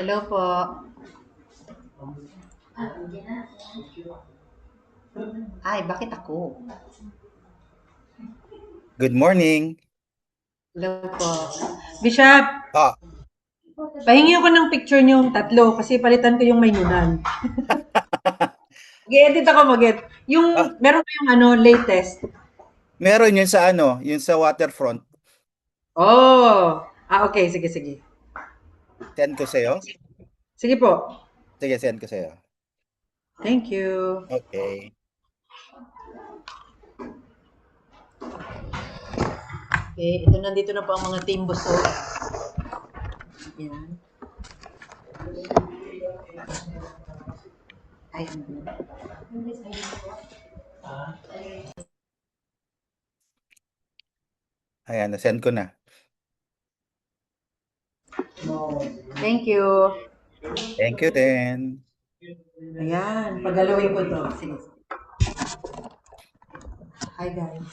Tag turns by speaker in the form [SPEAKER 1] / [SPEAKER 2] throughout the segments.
[SPEAKER 1] Hello po. Ay, bakit ako?
[SPEAKER 2] Good morning.
[SPEAKER 1] Hello po. Bishop,
[SPEAKER 2] Ah,
[SPEAKER 1] pahingi ako ng picture niyong tatlo kasi palitan ko yung may nunan. Mag-edit ako Yung,
[SPEAKER 2] ah,
[SPEAKER 1] meron kayong latest.
[SPEAKER 2] meron yun sa yun sa waterfront.
[SPEAKER 1] Oh! Okay. Sige, sige.
[SPEAKER 2] Send ko sa'yo.
[SPEAKER 1] Sige po.
[SPEAKER 2] Sige, send ko sa'yo.
[SPEAKER 1] Thank you.
[SPEAKER 2] Okay.
[SPEAKER 1] Okay, ito nandito na po ang mga team buso. Yan. Ay,
[SPEAKER 2] Ayan, na-send ko na.
[SPEAKER 1] Thank you.
[SPEAKER 2] Thank you din.
[SPEAKER 1] Ayan, pagalawin ko to. Sige. Hi, guys.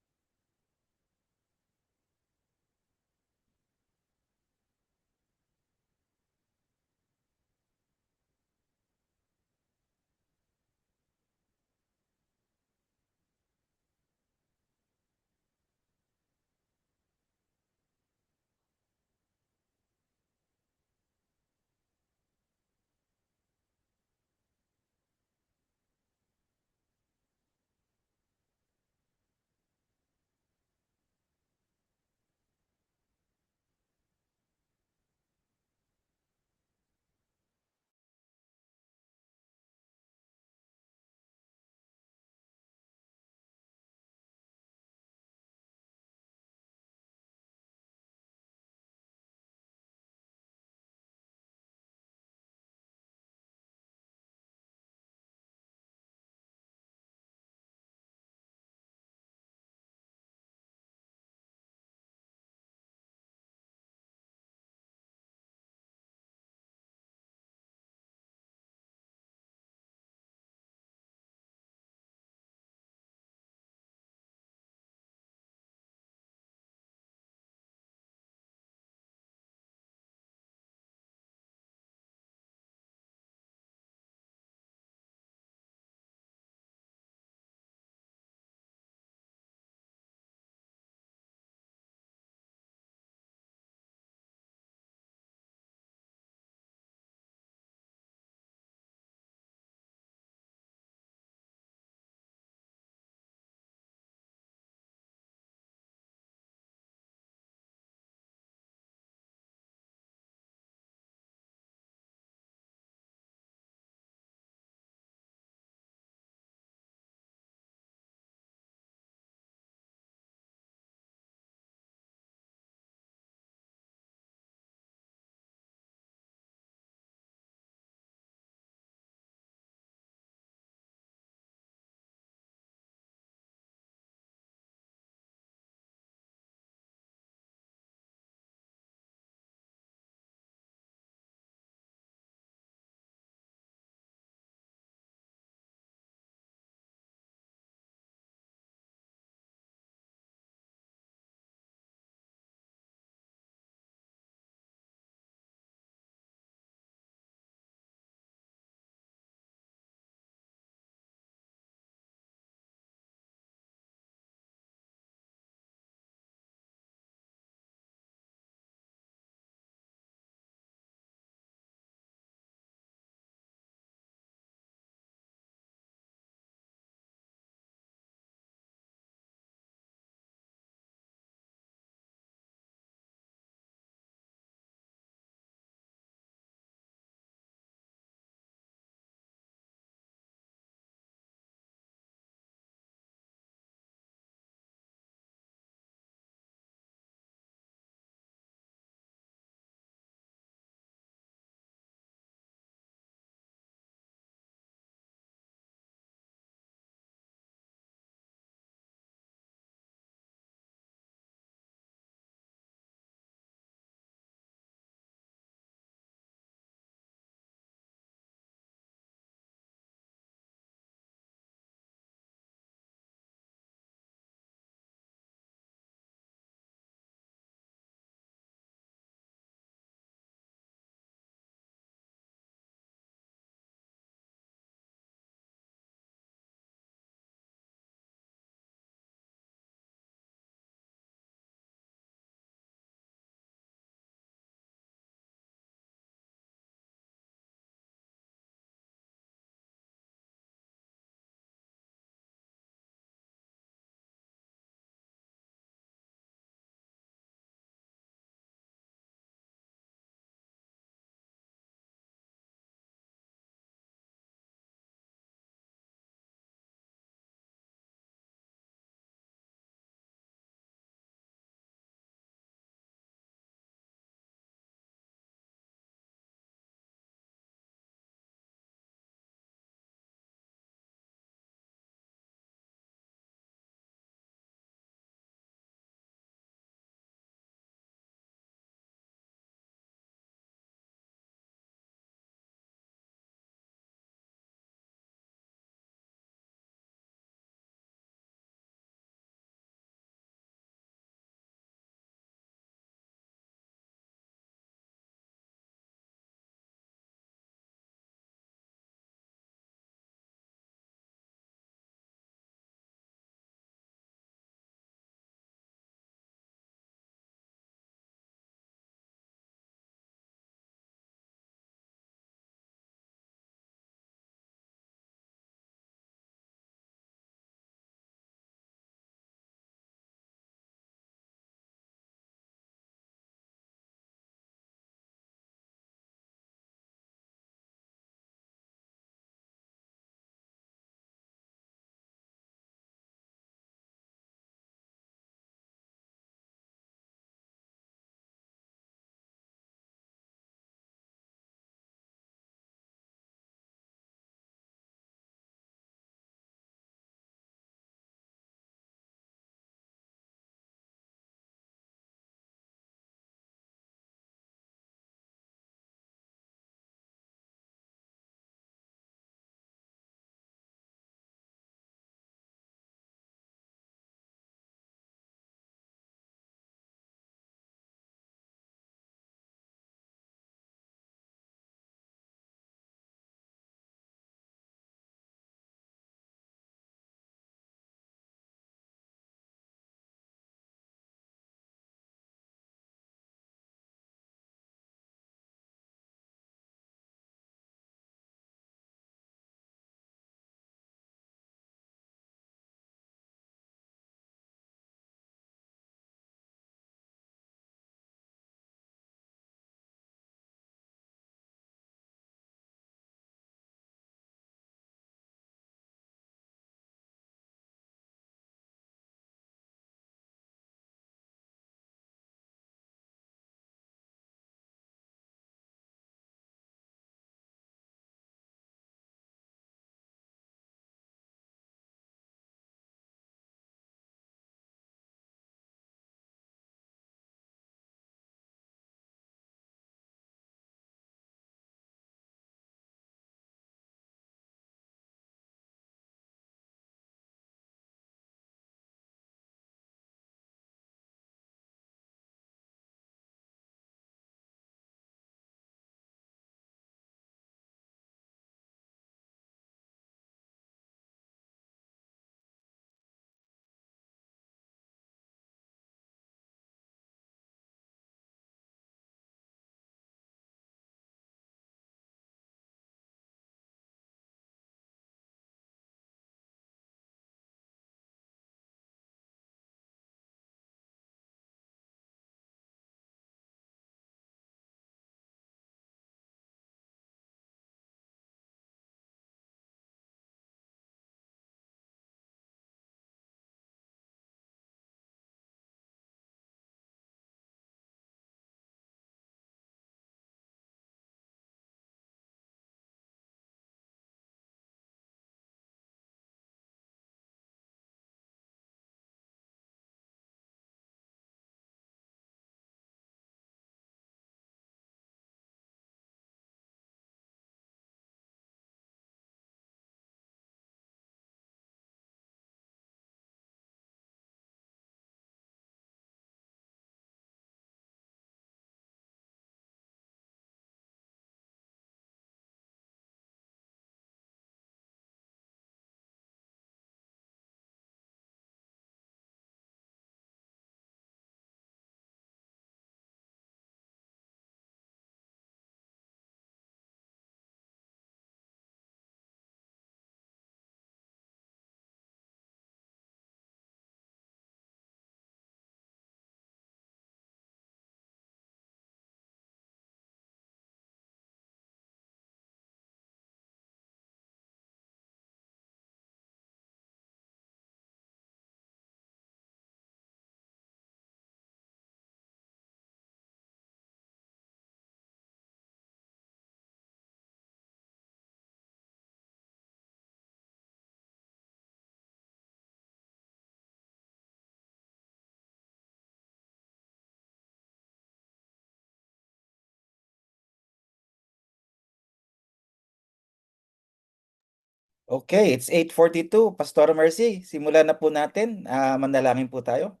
[SPEAKER 2] Okay, it's 8:42. Pastor Mercy, simulan na po natin. Manalangin po tayo.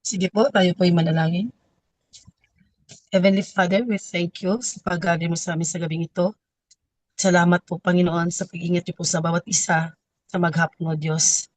[SPEAKER 3] Sige po, tayo po'y manalangin. Heavenly Father, we thank you sa pag-gali mo sa amin sa gabing ito. Salamat po, Panginoon, sa pag-ingat niyo po sa bawat isa sa maghapon, O Diyos.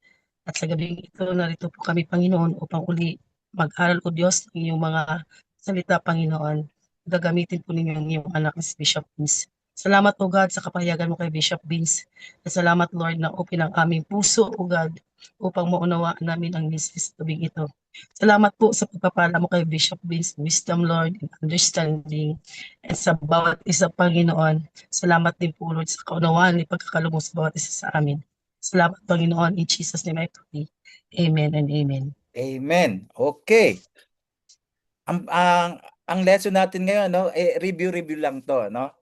[SPEAKER 3] At sa gabing ito, narito po kami, Panginoon, upang uli mag-aral, O Diyos, ng iyong mga salita, Panginoon. Gagamitin po ninyo ang iyong anak na si Bishop Vince. Salamat, O God, sa kapayagan mo kay Bishop Vince. At salamat, Lord, na open ang aming puso, O God, upang maunawaan namin ang message sa gabing ito. Salamat po sa pagpapala mo kay Bishop Vince, wisdom, Lord, and understanding. And sa bawat isa, Panginoon, salamat din po, Lord, sa kaunawaan ni pagkakalumos sa bawat isa sa amin. Salamat, Panginoon. In Jesus' name I pray. Amen and amen.
[SPEAKER 2] Amen. Okay. Ang lesson natin ngayon, no, review lang to, no?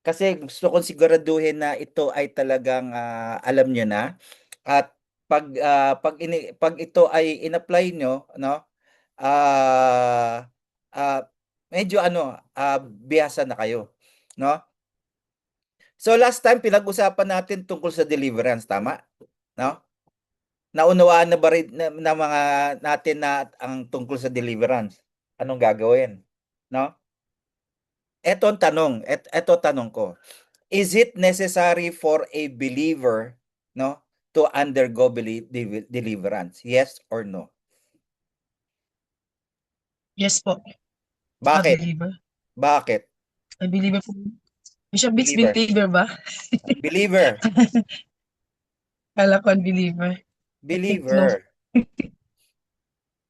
[SPEAKER 2] Kasi gusto kong siguraduhin na ito ay talagang alam nyo na. At pag ito ay in-apply nyo, no, ah medyo bihasa na kayo, no? So last time pinag-usapan natin tungkol sa deliverance, tama? No? Naunawaan na ba rin na mga natin na ang tungkol sa deliverance? Anong gagawin? No? Ito ang tanong, ito tanong ko. Is it necessary for a believer, no, to undergo deliverance? Yes or no?
[SPEAKER 3] Yes po.
[SPEAKER 2] Bakit?
[SPEAKER 3] Believer.
[SPEAKER 2] Bakit?
[SPEAKER 3] I believer po. Bishop Vince,
[SPEAKER 2] Believer.
[SPEAKER 3] believer ba?
[SPEAKER 2] Believer.
[SPEAKER 3] Kala ko unbeliever.
[SPEAKER 2] Believer.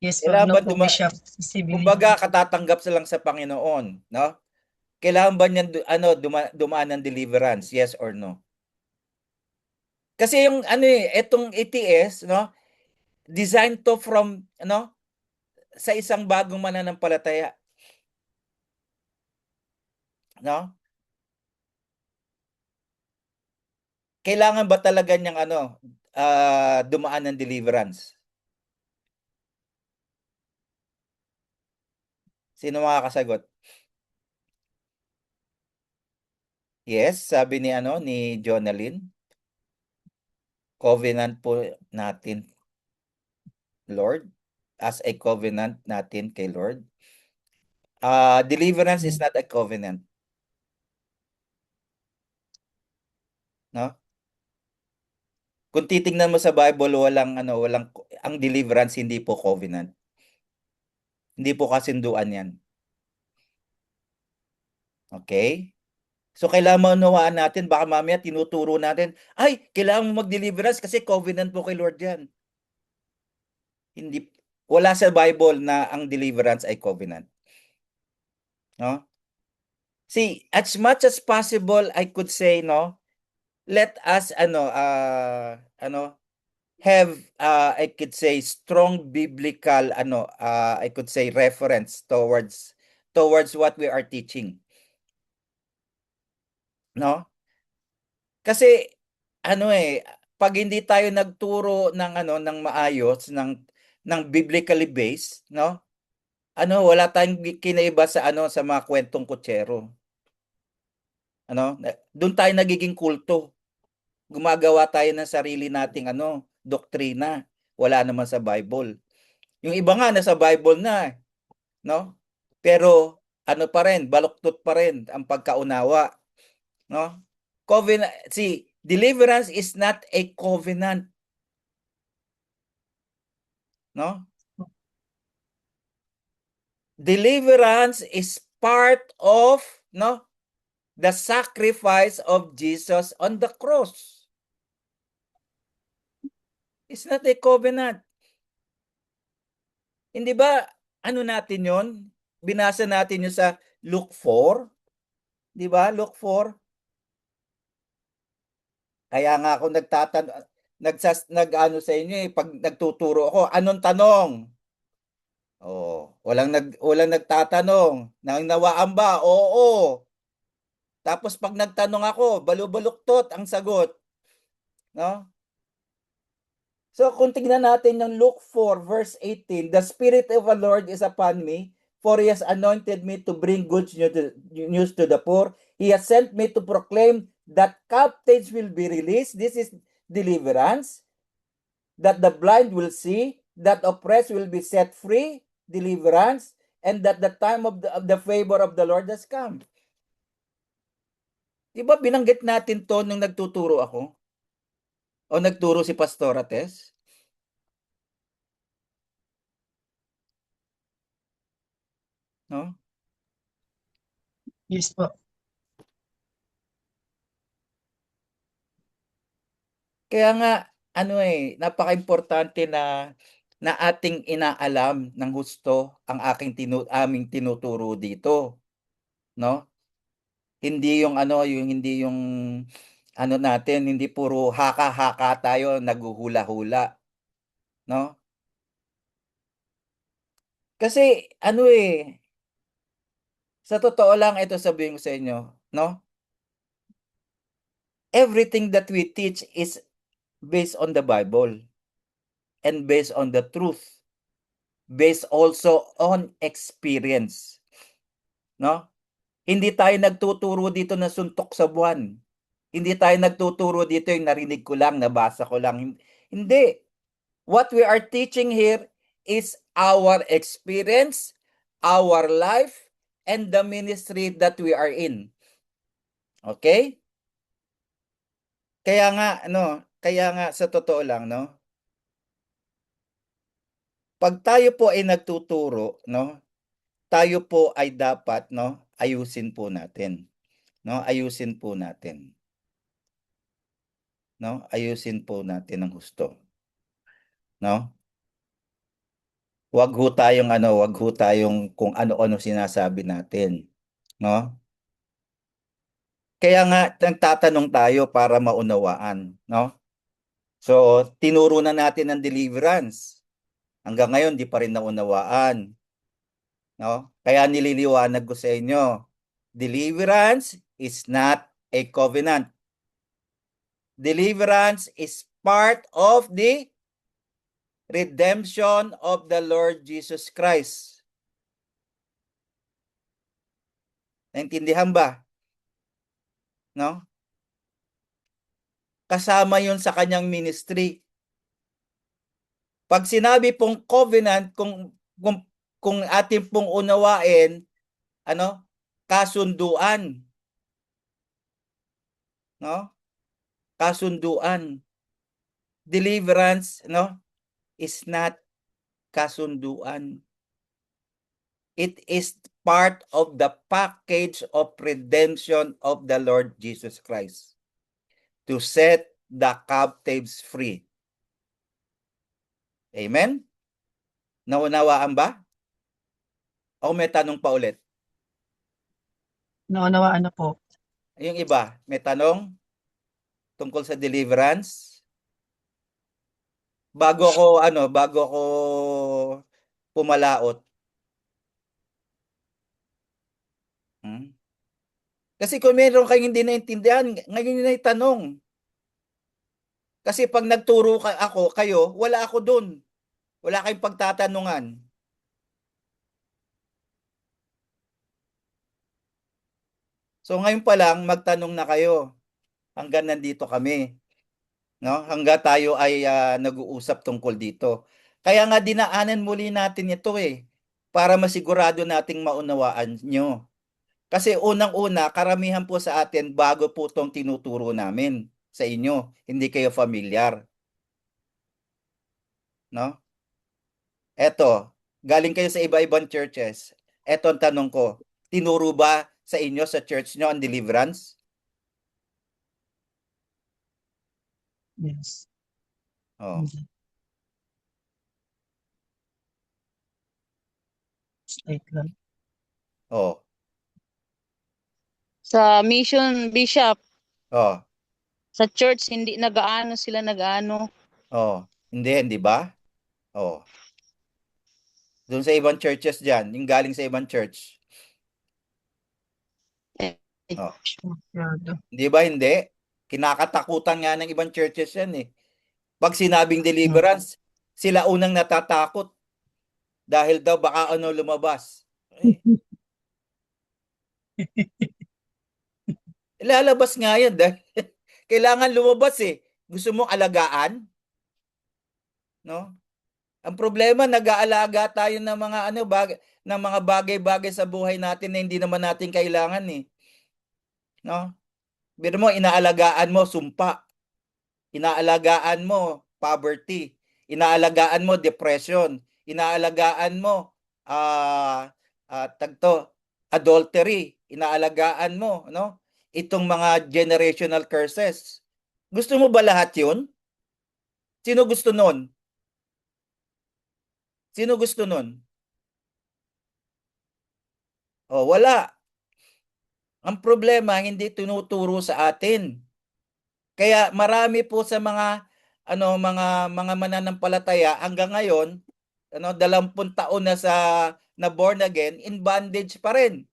[SPEAKER 3] Yes po,
[SPEAKER 2] Kailangan
[SPEAKER 3] no
[SPEAKER 2] ba
[SPEAKER 3] po, Bishop. Si
[SPEAKER 2] kumbaga
[SPEAKER 3] believer.
[SPEAKER 2] katatanggap sa lang sa Panginoon, no? Kailangan ba niyan dumaan ng deliverance? Yes or no? Kasi yung etong ETS, no? Designed to from sa isang bagong mananampalataya. No? Kailangan ba talaga niyang dumaan ng deliverance? Sino makakasagot? Yes, sabi ni Jonalyn. Covenant po natin, Lord, as a covenant natin kay Lord. Deliverance is not a covenant. No? Kung titingnan mo sa Bible, walang ang deliverance hindi po covenant. Hindi po kasunduan 'yan. Okay? So kailangan maunawaan natin, baka mamaya tinuturo natin, ay, kailangan mo mag-deliverance kasi covenant po kay Lord 'yan. Hindi, wala sa Bible na ang deliverance ay covenant. No? See, as much as possible, I could say, no, let us have I could say strong biblical I could say reference towards what we are teaching. No? Kasi pag hindi tayo nagturo ng ng maayos ng biblically based, no? Wala tayong kinaiba sa sa mga kwentong kutsero. Doon tayo nagiging kulto. Gumagawa tayo ng sarili nating doktrina. Wala naman sa Bible. Yung iba nga nasa Bible na, no? Pero pa rin, baluktot pa rin ang pagkaunawa, no? Covenant, see, deliverance is not a covenant, no? Deliverance is part of, no, the sacrifice of Jesus on the cross. It's not a covenant. Hindi ba, natin yon? Binasa natin yun sa Luke 4. Di ba? Luke 4. Kaya nga ako nag-ano sa inyo pag nagtuturo ako, anong tanong? Walang nagtatanong. Nangnawaan ba? Oo. Tapos pag nagtanong ako, balubaluktot ang sagot. No? So kung tingnan natin yung Luke 4 verse 18, the Spirit of the Lord is upon me, for he has anointed me to bring good news to the poor. He has sent me to proclaim that captives will be released. This is deliverance. That the blind will see, that oppressed will be set free, deliverance, and that the time of the favor of the Lord has come. Diba binanggit natin to nung nagtuturo ako? O nagturo si Pastora Tess? No?
[SPEAKER 3] Yes po.
[SPEAKER 2] Kaya nga, napaka-importante na ating inaalam ng husto ang aming tinuturo dito, no? Hindi yung natin, hindi puro haka-haka tayo, naghuhula-hula, no? Kasi sa totoo lang ito sabihin ko sa inyo, no? Everything that we teach is based on the Bible and based on the truth, based also on experience, no? Hindi tayo nagtuturo dito na suntok sa buwan. Hindi tayo nagtuturo dito yung narinig ko lang, nabasa ko lang. Hindi. What we are teaching here is our experience, our life, and the ministry that we are in. Okay? Kaya nga sa totoo lang, no? Pag tayo po ay nagtuturo, no? Tayo po ay dapat, no, ayusin po natin. No, ayusin po natin. No? Ayusin po natin ang husto. No? Wag ho tayong kung ano-ano sinasabi natin, no? Kaya nga nagtatanong tayo para maunawaan, no? So, tinuro na natin ang deliverance. Hanggang ngayon di pa rin naunawaan, no? Kaya nililiwanag ko sa inyo, deliverance is not a covenant. Deliverance is part of the redemption of the Lord Jesus Christ. Naintindihan ba? No? Kasama 'yun sa kanyang ministry. Pag sinabi pong covenant, kung atin pong unawain, kasunduan. No? Kasunduan. Deliverance, no, is not kasunduan. It is part of the package of redemption of the Lord Jesus Christ to set the captives free. Amen? Naunawaan ba? O may tanong pa ulit?
[SPEAKER 3] Naunawaan na po.
[SPEAKER 2] Yung iba, may tanong tungkol sa deliverance? Bago ako pumalaot. Kasi kung meron kayong hindi naintindihan, ngayon na itanong. Kasi pag nagturo kayo, wala ako dun. Wala kayong pagtatanungan. So ngayon pa lang, magtanong na kayo. Hanggang nandito kami. No? Hanggang tayo ay nag-uusap tungkol dito. Kaya nga dinaanan muli natin ito para masigurado nating maunawaan nyo. Kasi unang-una, karamihan po sa atin bago po itong tinuturo namin sa inyo. Hindi kayo familiar. No? Eto, galing kayo sa iba-ibang churches. Eto ang tanong ko, tinuro ba sa inyo sa church nyo ang deliverance?
[SPEAKER 3] Yes.
[SPEAKER 2] Oh.
[SPEAKER 3] Hindi. Straight lang.
[SPEAKER 2] Oh.
[SPEAKER 4] Sa mission, Bishop,
[SPEAKER 2] Oh.
[SPEAKER 4] sa church, hindi sila nag-ano.
[SPEAKER 2] Oh. Hindi ba? Oh. Doon sa ibang churches dyan, yung galing sa ibang church. Oh.
[SPEAKER 3] Masyado.
[SPEAKER 2] Di ba hindi? Kinakatakutan nga ng ibang churches yan Pag sinabing deliverance, sila unang natatakot. Dahil daw baka lumabas. Eh, lalabas nga yan dahil kailangan lumabas eh. Gusto mong alagaan, no? Ang problema, nag-aalaga tayo ng mga ng mga bagay-bagay sa buhay natin na hindi naman natin kailangan eh, no? Biro mo, inaalagaan mo sumpa, inaalagaan mo poverty, inaalagaan mo depression, inaalagaan mo tagto adultery, inaalagaan mo, no? Itong mga generational curses. Gusto mo ba lahat 'yun? Sino gusto nun? Sino gusto nun? Oh, wala. Ang problema, hindi tinuturo sa atin. Kaya marami po sa mga mananampalataya hanggang ngayon, 20 taon na born again, in bondage pa rin.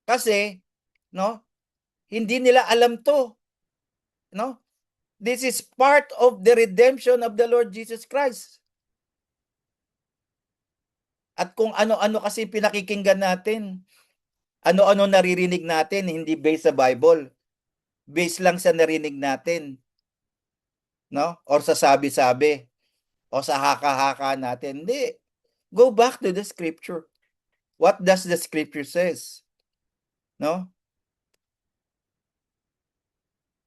[SPEAKER 2] Kasi, no, hindi nila alam 'to, no? This is part of the redemption of the Lord Jesus Christ. At kung ano-ano kasi pinakikinggan natin, ano-ano naririnig natin, hindi based sa Bible. Based lang sa narinig natin, no? Or sa sabi-sabi, o sa haka-haka natin. Hindi. Go back to the scripture. What does the scripture says? No?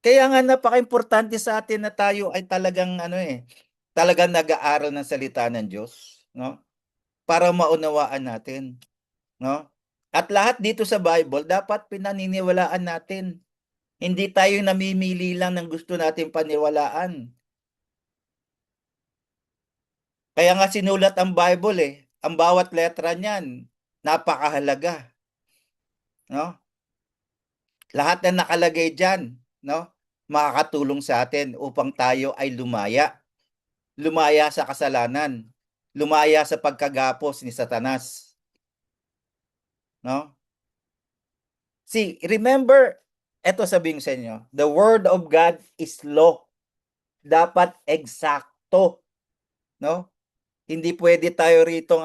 [SPEAKER 2] Kaya nga napaka-importante sa atin na tayo ay talagang talagang nag-aaral ng salita ng Diyos, no? Para maunawaan natin, no? At lahat dito sa Bible dapat pinaniniwalaan natin. Hindi tayo namimili lang ng gusto nating paniwalaan. Kaya nga sinulat ang Bible eh. Ang bawat letra niyan, napakahalaga, no? Lahat na nakalagay diyan, no? Makakatulong sa atin upang tayo ay lumaya. Lumaya sa kasalanan. Lumaya sa pagkagapos ni Satanas, no? See, remember, eto sabihin sa inyo, the word of God is law. Dapat eksakto, no? Hindi pwede tayo ritong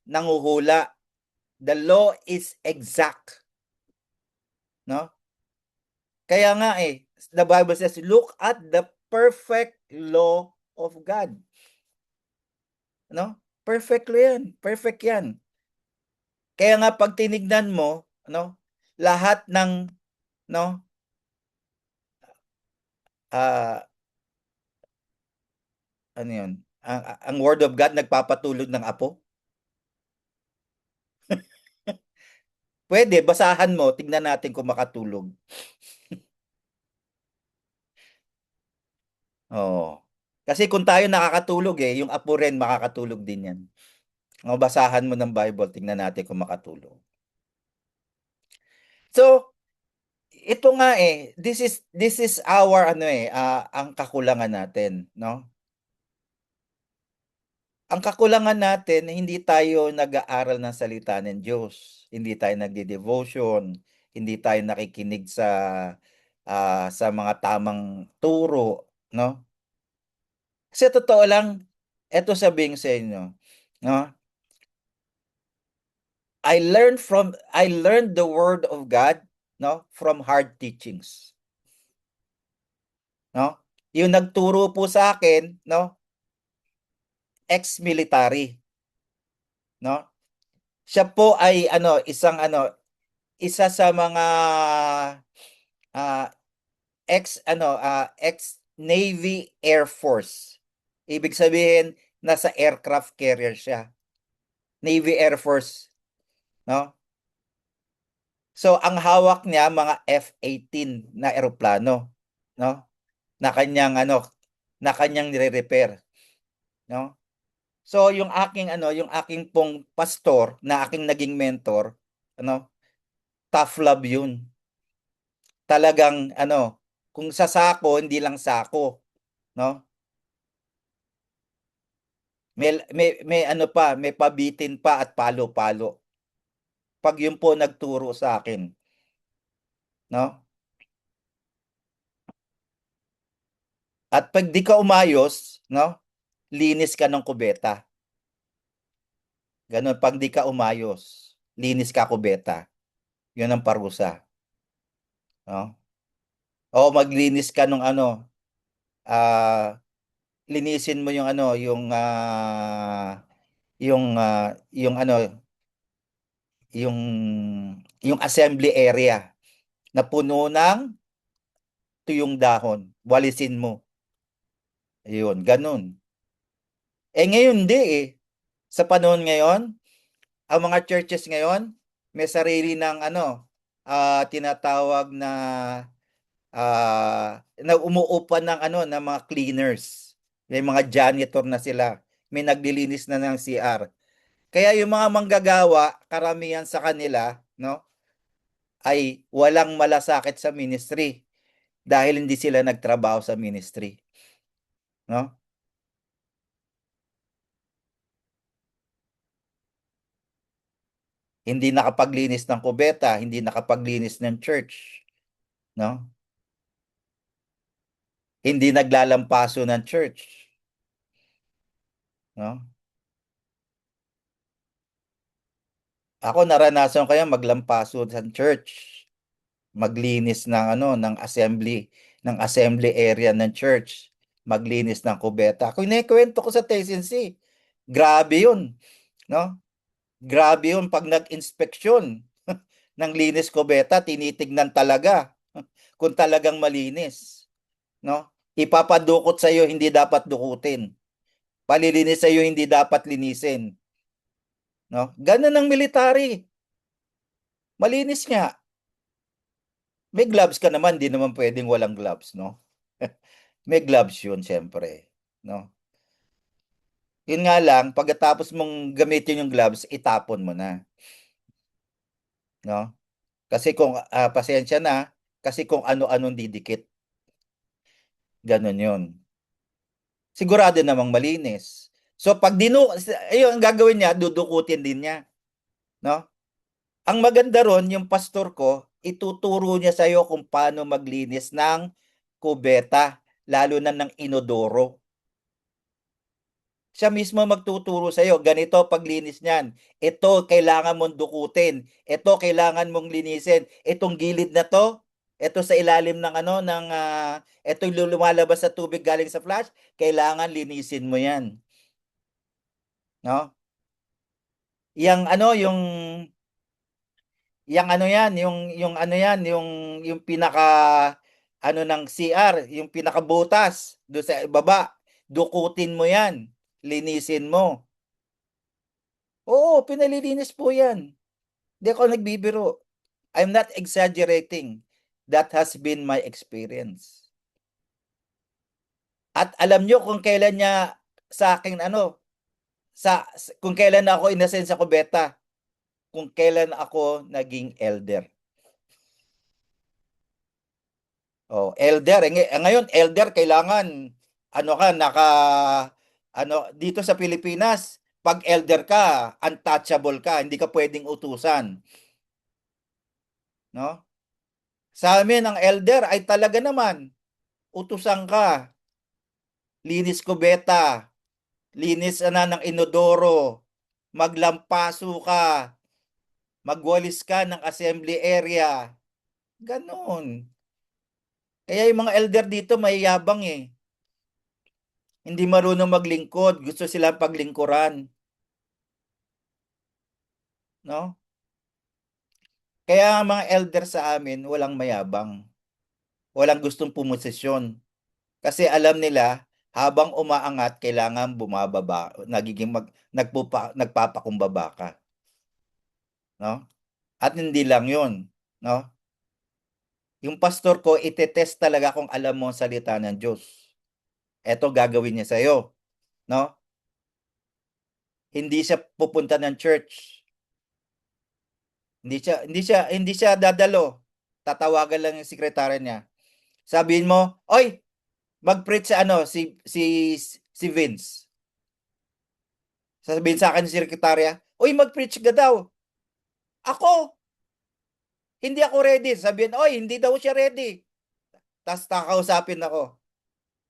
[SPEAKER 2] nanguhula. The law is exact, no? Kaya nga the Bible says, look at the perfect law of God. No? Perfect yan. Perfect yan. Kaya nga pag tinignan mo, lahat ng, ano yun? Ang word of God nagpapatulog ng apo? Pwede, basahan mo, tignan natin kung makatulog. Oo. Kasi kung tayo nakakatulog yung apo rin makakatulog din yan. Basahan mo ng Bible, tingnan natin kung makatulog. So, ito nga this is our ang kakulangan natin, no? Ang kakulangan natin, hindi tayo nag-aaral ng salita ng Diyos. Hindi tayo nagde-devotion, hindi tayo nakikinig sa mga tamang turo, no? Kasi totoo lang, eto sabihin sa inyo, no? I learned the word of God, no, from hard teachings. No? Yung nagturo po sa akin, no, ex-military, no? Siya po ay isa sa mga ah, ex-Navy Air Force. Ibig sabihin, nasa aircraft carrier siya. Navy Air Force, no? So ang hawak niya mga F-18 na eroplano, no? Na kanyang nire-repair, no? So yung aking pong pastor na aking naging mentor, tough love 'yun. Talagang kung sa sako, hindi lang sako, no? May may pabitin pa at palo-palo. Pag 'yun po nagturo sa akin, no? At pag di ka umayos, no? Linis ka ng kubeta. Ganun, pag di ka umayos, linis ka kubeta. Yun ang parusa. No? O maglinis ka nung ano, linisin mo yung ano, yung ano, yung yung assembly area na puno ng tuyong dahon. Walisin mo. Ayun, ganun. Ngayon hindi eh. Sa panahon ngayon, ang mga churches ngayon, may sarili ng ano, tinatawag na umuupa ng ano, ng mga cleaners. May mga janitor na sila. May naglilinis na ng CR. Kaya yung mga manggagawa, karamihan sa kanila, no, ay walang malasakit sa ministry dahil hindi sila nagtrabaho sa ministry, no? Hindi nakapaglinis ng kubeta, hindi nakapaglinis ng church, no? Hindi naglalampaso ng church, no? Ako naranasan ko yan maglampaso sa church, maglinis ng ano, ng assembly area ng church, maglinis ng kubeta. Kung inikwento ko sa TSNC, grabe 'yun, no? Grabe 'yun pag nag-inspeksyon ng linis kubeta, tinitignan talaga kung talagang malinis, no? Ipapadukot sa iyo hindi dapat dukutin. Palilinis sa iyo hindi dapat linisin, no? Ganun ang military. Malinis nga. May gloves ka naman, di naman pwedeng walang gloves, no? May gloves 'yun, syempre, no? Yun nga lang, pagkatapos mong gamitin yung gloves, itapon mo na, no? Kasi kung pasensya na, kasi kung ano-anong didikit, ganun yun. Sigurado namang malinis. So pag ayun, ang gagawin niya, dudukutin din niya, no? Ang maganda ron, yung pastor ko, ituturo niya sa'yo kung paano maglinis ng kubeta, lalo na ng inodoro. Siya mismo magtuturo sa'yo, ganito paglinis niyan. Ito, kailangan mong dukutin. Ito, kailangan mong linisin. Itong gilid na to, ito sa ilalim ng ano, ito yung lumalabas sa tubig galing sa flash, kailangan linisin mo yan. No? Yang ano, yung ano yan, yung ano yan, yung pinaka, ano ng CR, yung pinakabutas, doon sa baba, dukutin mo yan. Linisin mo. Oo, pinalilinis po yan. Hindi ako nagbibiro. I'm not exaggerating. That has been my experience. At alam nyo kung kailan niya sa akin ano, kung kailan ako inasen sa kubeta, kung kailan ako naging elder. Oh, elder. Ngayon, elder, kailangan, ano ka, dito sa Pilipinas, pag elder ka, untouchable ka, hindi ka pwedeng utusan. No? Sa amin, ang elder ay talaga naman, utusan ka. Linis kubeta, linis na ng inodoro, maglampaso ka, magwalis ka ng assembly area. Ganon. Kaya yung mga elder dito mayayabang eh. Hindi marunong maglingkod, gusto silang paglingkuran. No? Kaya ang mga elder sa amin, walang mayabang. Walang gustong pumosisyon. Kasi alam nila, habang umaangat, kailangan bumababa, nagpapakumbaba ka. No? At hindi lang yun. No? Yung pastor ko, itetest talaga kung alam mo ang salita ng Diyos. Eto gagawin niya sa'yo. No? Hindi siya pupunta ng church. Hindi siya dadalo. Tatawagan lang yung sekretary niya. Sabihin mo, "Oy, mag-preach sa ano si Vince." Sasabihin sa akin ng sekretarya, "Oy, mag-preach ka daw." Ako, hindi ako ready. Sabihin, "Oy, hindi daw siya ready." Tapos kakausapin ako.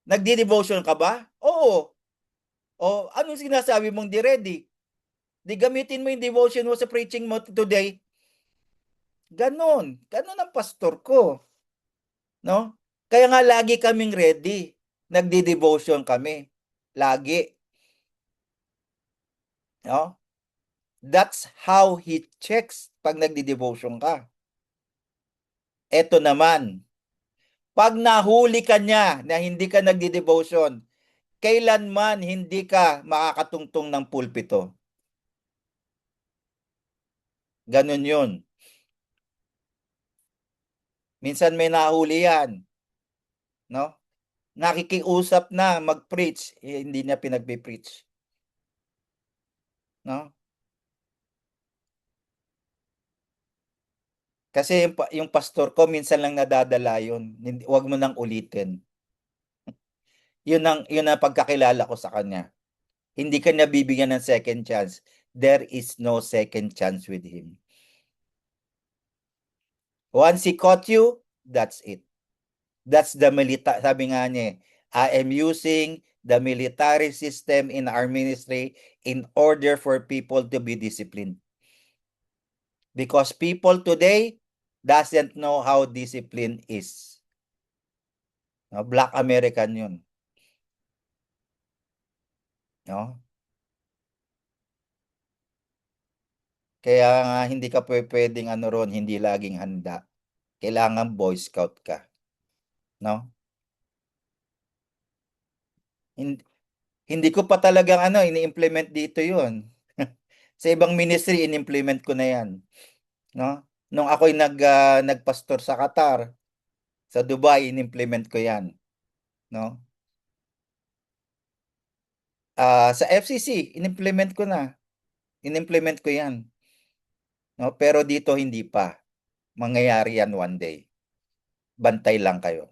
[SPEAKER 2] Nagdi-devotion ka ba? Oo. O, anong sinasabi mong di ready? Di gamitin mo yung devotion mo sa preaching mo today. Ganon. Ganon ang pastor ko. No? Kaya nga lagi kaming ready. Nagdi-devotion kami. Lagi. No? That's how he checks pag nagdi-devotion ka. Eto naman, pag nahuli ka niya na hindi ka nagdi-devotion, kailanman hindi ka makakatungtong ng pulpito. Ganun yun. Minsan may nahuli yan. No? Nakikiusap na mag-preach, hindi niya pinagpi-preach. No? Kasi yung pastor ko minsan lang nadadala yun. Huwag mo nang ulitin. Yun ang pagkakilala ko sa kanya. Hindi ka nabibigyan ng second chance. There is no second chance with him. Once he caught you, that's it. That's the military, sabi nga niya, I am using the military system in our ministry in order for people to be disciplined. Because people today doesn't know how discipline is. No, Black American yun. No? Kaya nga hindi ka pwedeng ano ron, hindi laging handa. Kailangan Boy Scout ka. No? Hindi ko pa talagang ini-implement dito yun. Sa ibang ministry, in-implement ko na yan. No? Nung ako'y nagpastor sa Qatar, sa Dubai, in-implement ko yan. No? Sa FCC, in-implement ko na. In-implement ko yan. No? Pero dito hindi pa. Mangyayari yan one day. Bantay lang kayo.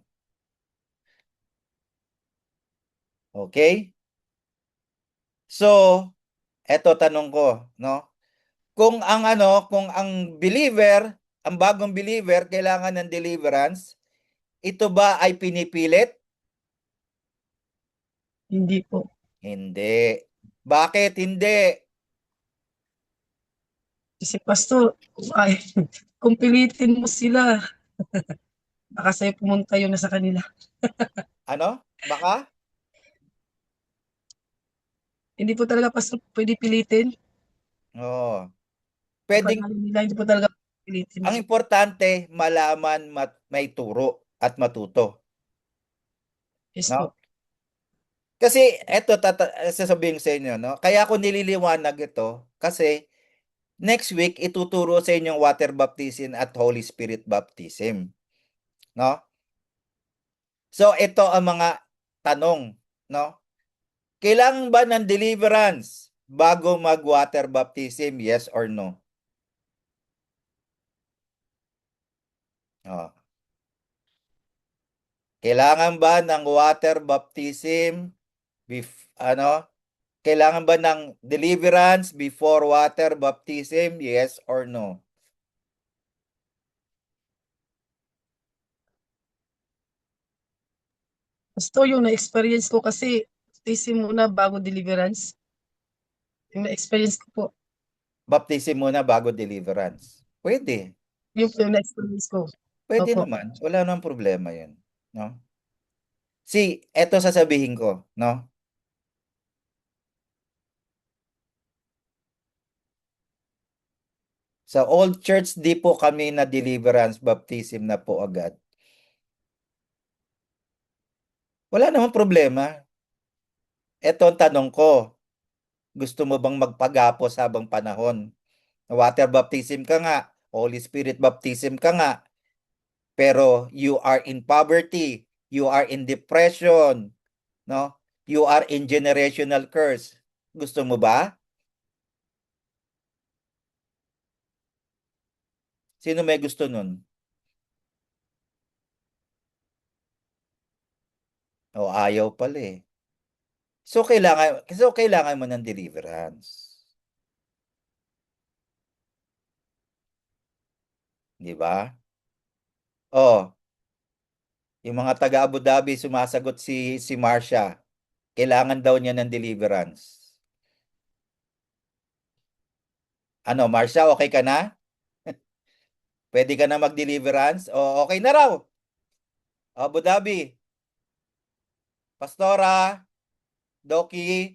[SPEAKER 2] Okay? So, eto tanong ko, no? Kung ang believer, ang bagong believer kailangan ng deliverance, ito ba ay pinipilit?
[SPEAKER 3] Hindi po.
[SPEAKER 2] Hindi. Bakit hindi?
[SPEAKER 3] Kasi pastor, ay, kung pilitin mo sila, baka sa'yo pumunta yun na sa kanila.
[SPEAKER 2] Ano? Baka?
[SPEAKER 3] Hindi po talaga pastor pwede pilitin.
[SPEAKER 2] Oo.
[SPEAKER 3] Kapag
[SPEAKER 2] Pwedeng,
[SPEAKER 3] ayaw nila, hindi po talaga pilitin.
[SPEAKER 2] ang importante, malaman, may turo at matuto.
[SPEAKER 3] Yes
[SPEAKER 2] No?
[SPEAKER 3] po.
[SPEAKER 2] Kasi, eto, sasabihin ko sa inyo, no? Kaya ako nililiwanag ito, kasi, next week, ituturo sa inyong water baptism at Holy Spirit baptism. No? So, ito ang mga tanong, no? Kailangan ba ng deliverance bago mag-water baptism? Yes or no? Oh. Kailangan ba ng water baptism kailangan ba ng deliverance before water baptism? Yes or no?
[SPEAKER 3] Pastor, yung na-experience ko kasi, baptism muna bago deliverance. Yung na-experience ko po,
[SPEAKER 2] Baptism muna bago deliverance. Pwede.
[SPEAKER 3] yung na-experience ko.
[SPEAKER 2] Pwede
[SPEAKER 3] Opo.
[SPEAKER 2] naman. Wala namang problema yun. No? See, eto sasabihin ko, no? Sa old church, di po kami na deliverance baptism na po agad. Wala namang problema. Eto ang tanong ko. Gusto mo bang magpagapos habang panahon? Water baptism ka nga, Holy Spirit baptism ka nga, pero you are in poverty, you are in depression, no? You are in generational curse. Gusto mo ba? Sino may gusto nun? O ayaw pala eh. So kailangan mo ng deliverance. Di ba? Oh, yung mga taga Abu Dhabi sumasagot si Marcia. Kailangan daw niya ng deliverance. Ano, Marcia, okay ka na? Pwede ka na mag-deliverance? O, okay na raw. Abu Dhabi, Pastora, Doki.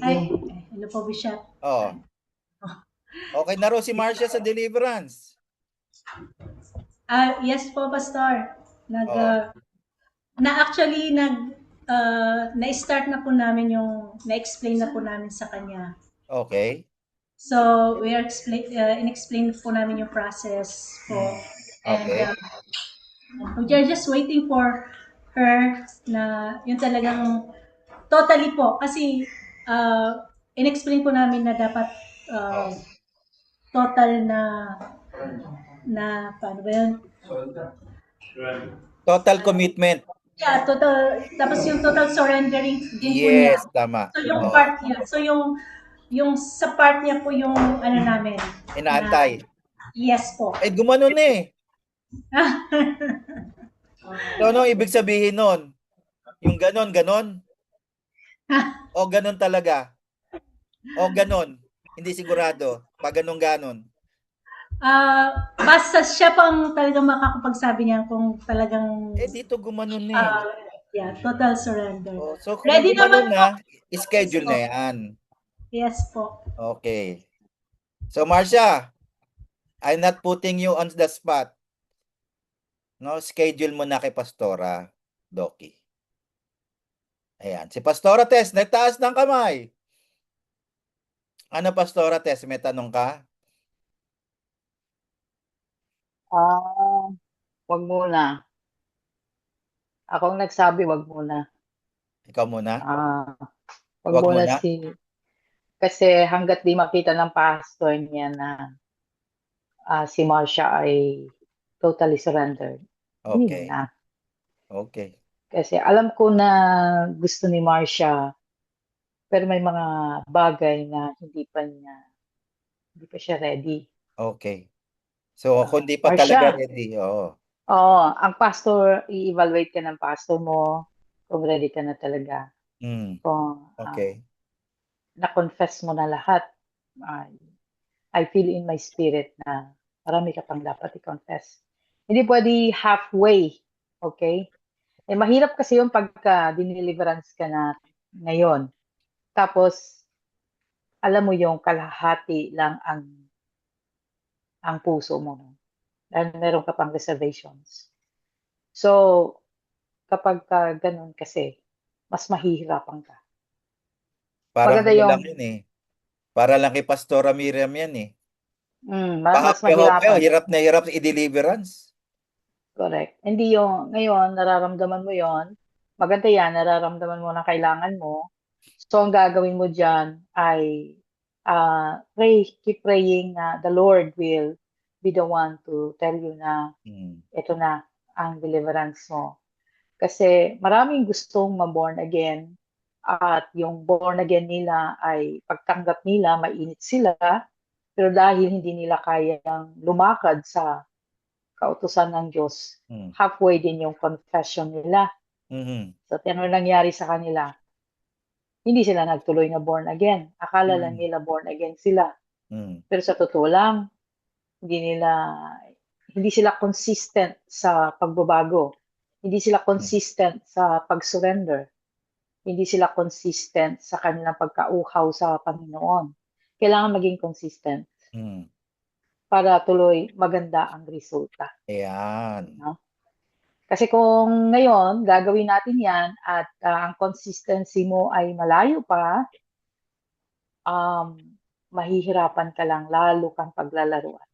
[SPEAKER 5] Ay, hello po, Bishop.
[SPEAKER 2] Oh, okay na raw si Marcia sa deliverance.
[SPEAKER 5] Yes po, Pastor.
[SPEAKER 2] Oh,
[SPEAKER 5] Actually, na-start na po namin na-explain na po namin sa kanya.
[SPEAKER 2] okay.
[SPEAKER 5] So, we are in-explain po namin yung process po. And
[SPEAKER 2] Okay.
[SPEAKER 5] we are just waiting for her na yung talagang totally po. Kasi in-explain po namin na dapat total na paano ba yun?
[SPEAKER 2] Total commitment.
[SPEAKER 5] Yeah, total. Tapos yung total surrendering din po niya.
[SPEAKER 2] Yes, tama.
[SPEAKER 5] So yung
[SPEAKER 2] Oo.
[SPEAKER 5] part niya. So yung sa part niya po yung ano namin.
[SPEAKER 2] Inaantay.
[SPEAKER 5] Yes po.
[SPEAKER 2] Eh, gumanon eh. So, ano ibig sabihin nun? Yung ganon? O ganon talaga? O ganon? Hindi sigurado. Pag ganon.
[SPEAKER 5] Basta siya po ang talagang makakapagsabi niya kung talagang
[SPEAKER 2] Eh, dito gumanon eh.
[SPEAKER 5] yeah, total surrender.
[SPEAKER 2] Oh, so, kung
[SPEAKER 5] Ready
[SPEAKER 2] gumanon
[SPEAKER 5] naman
[SPEAKER 2] na, schedule na yan.
[SPEAKER 5] Yes po.
[SPEAKER 2] Okay. So, Marcia, I'm not putting you on the spot. No, schedule mo na kay Pastora, Doki. Ayan. Si Pastora Tess, nagtaas ng kamay. Ano, Pastora Tess, may tanong ka?
[SPEAKER 6] Wag muna. Ako ang nagsabi, wag muna.
[SPEAKER 2] Ikaw muna?
[SPEAKER 6] Wag
[SPEAKER 2] Wag
[SPEAKER 6] muna
[SPEAKER 2] muna?
[SPEAKER 6] kasi hanggat di makita ng pastor niya na si Marcia ay totally surrendered. Hindi
[SPEAKER 2] Okay.
[SPEAKER 6] na.
[SPEAKER 2] Okay.
[SPEAKER 6] Kasi alam ko na gusto ni Marcia, pero may mga bagay na hindi pa siya ready.
[SPEAKER 2] Okay. So, kung di pa talaga
[SPEAKER 6] Marcia.
[SPEAKER 2] ready, oo.
[SPEAKER 6] Oo, ang pastor, i-evaluate ka ng pastor mo kung ready ka na talaga. Kung
[SPEAKER 2] Okay.
[SPEAKER 6] na-confess mo na lahat, I feel in my spirit na marami ka pang dapat i-confess. Hindi pwede halfway, okay? Eh, mahirap kasi yung pagka dineliverance ka na ngayon. Tapos, alam mo yung kalahati lang ang puso mo. No? Dahil meron ka pang reservations. So, kapag ganun kasi, mas mahihirapan ka.
[SPEAKER 2] Parang
[SPEAKER 6] Maganda
[SPEAKER 2] ano
[SPEAKER 6] yung
[SPEAKER 2] lang yun eh. Para lang kay Pastora Miriam yan eh.
[SPEAKER 6] mas mahirapan.
[SPEAKER 2] Hirap na hirap i-deliverance.
[SPEAKER 6] Correct. Hindi yung, ngayon, nararamdaman mo yon, maganda yan, nararamdaman mo na kailangan mo. So, ang gagawin mo dyan ay keep praying na the Lord will be the one to tell you na ito na ang deliverance mo. Kasi maraming gustong ma-born again at yung born again nila ay pagtanggap nila, mainit sila, pero dahil hindi nila kayang lumakad sa kautusan ng Diyos, halfway din yung confession nila. So, ano nangyari sa kanila? Hindi sila nagtuloy na born again. Akala lang nila born again sila. Pero sa totoo lang, hindi sila consistent sa pagbabago. Hindi sila consistent sa pag-surrender. Hindi sila consistent sa kanilang pagkauhaw sa Panginoon. Kailangan maging consistent para tuloy maganda ang resulta.
[SPEAKER 2] Ayan.
[SPEAKER 6] No? Kasi kung ngayon, gagawin natin yan at ang consistency mo ay malayo pa, mahihirapan ka lang, lalo kang paglalaruan.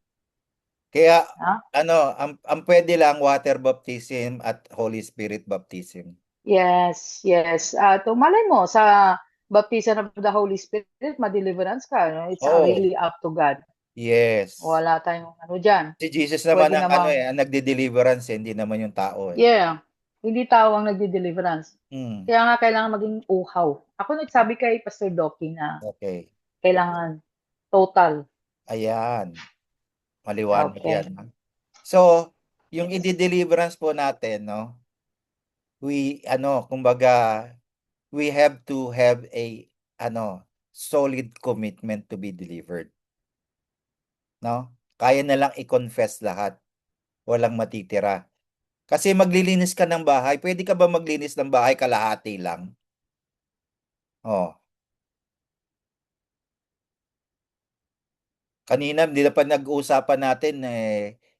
[SPEAKER 2] Kaya, ang pwede lang water baptism at Holy Spirit baptism.
[SPEAKER 6] Yes. Malay mo, sa baptism of the Holy Spirit, ma-deliverance ka. No? It's really up to God.
[SPEAKER 2] Yes.
[SPEAKER 6] Wala tayong dyan.
[SPEAKER 2] Si Jesus naman ang nagde-deliverance, hindi naman yung tao.
[SPEAKER 6] Yeah. Hindi tao ang nagde-deliverance.
[SPEAKER 2] Mm,
[SPEAKER 6] Kaya nga kailangan maging uhaw. Ako nagsabi kay Pastor Doki na
[SPEAKER 2] okay.
[SPEAKER 6] kailangan total.
[SPEAKER 2] Ayan. Maliwanag
[SPEAKER 6] Okay.
[SPEAKER 2] yan. Ha? So, yung i-deliverance po natin, no? Kumbaga, we have to have a solid commitment to be delivered, no? Kaya na lang i-confess lahat, walang matitira. Kasi maglilinis ka ng bahay, pwede ka ba maglinis ng bahay kalahati lang? Oh. Kanina, hindi na pa nag-uusapan natin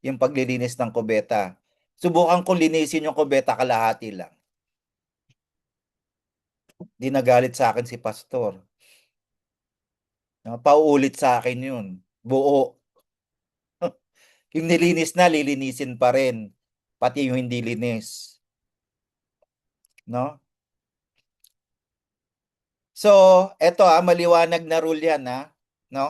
[SPEAKER 2] yung paglilinis ng kubeta. Subukan ko linisin yung kubeta kalahati lang. Di nagalit sa akin si pastor. No, pauulit sa akin yun. Buo. Yung nilinis na, lilinisin pa rin. Pati yung hindi linis. No? So, eto maliwanag na rule yan no?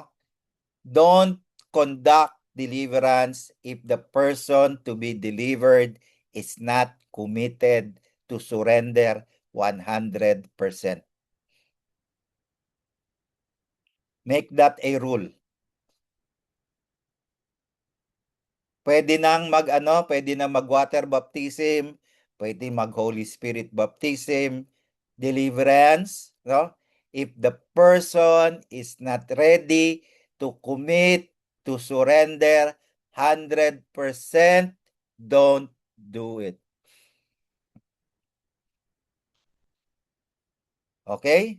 [SPEAKER 2] Don't conduct deliverance if the person to be delivered is not committed to surrender 100%. Make that a rule. Pwede nang pwede nang mag-water baptism, pwede mag-Holy Spirit baptism, deliverance, no? If the person is not ready to commit, to surrender 100%, don't do it. Okay?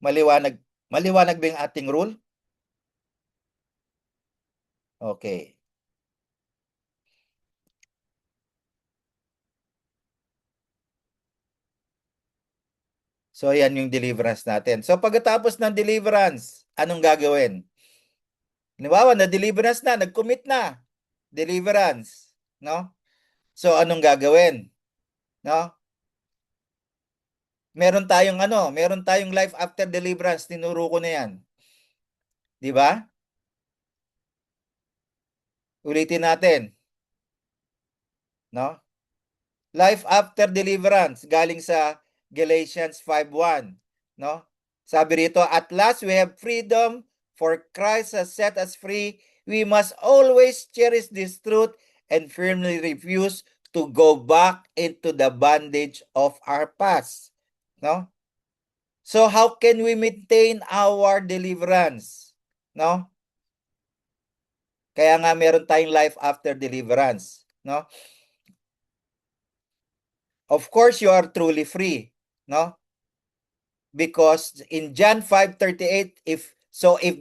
[SPEAKER 2] Maliwanag ba yung ating rule? Okay. So, yan yung deliverance natin. So, pagkatapos ng deliverance, anong gagawin? Halimbawa, na-deliverance na, nag-commit na. Deliverance, no? So, anong gagawin? No? Meron tayong life after deliverance, tinuro ko na yan. Di ba? Ulitin natin. No? Life after deliverance, galing sa Galatians 5:1, no? Sabi rito, at last we have freedom, for Christ has set us free. We must always cherish this truth and firmly refuse to go back into the bondage of our past, no? So how can we maintain our deliverance, no? Kaya nga meron tayong life after deliverance, no? Of course, you are truly free, no? Because in John 5:38, if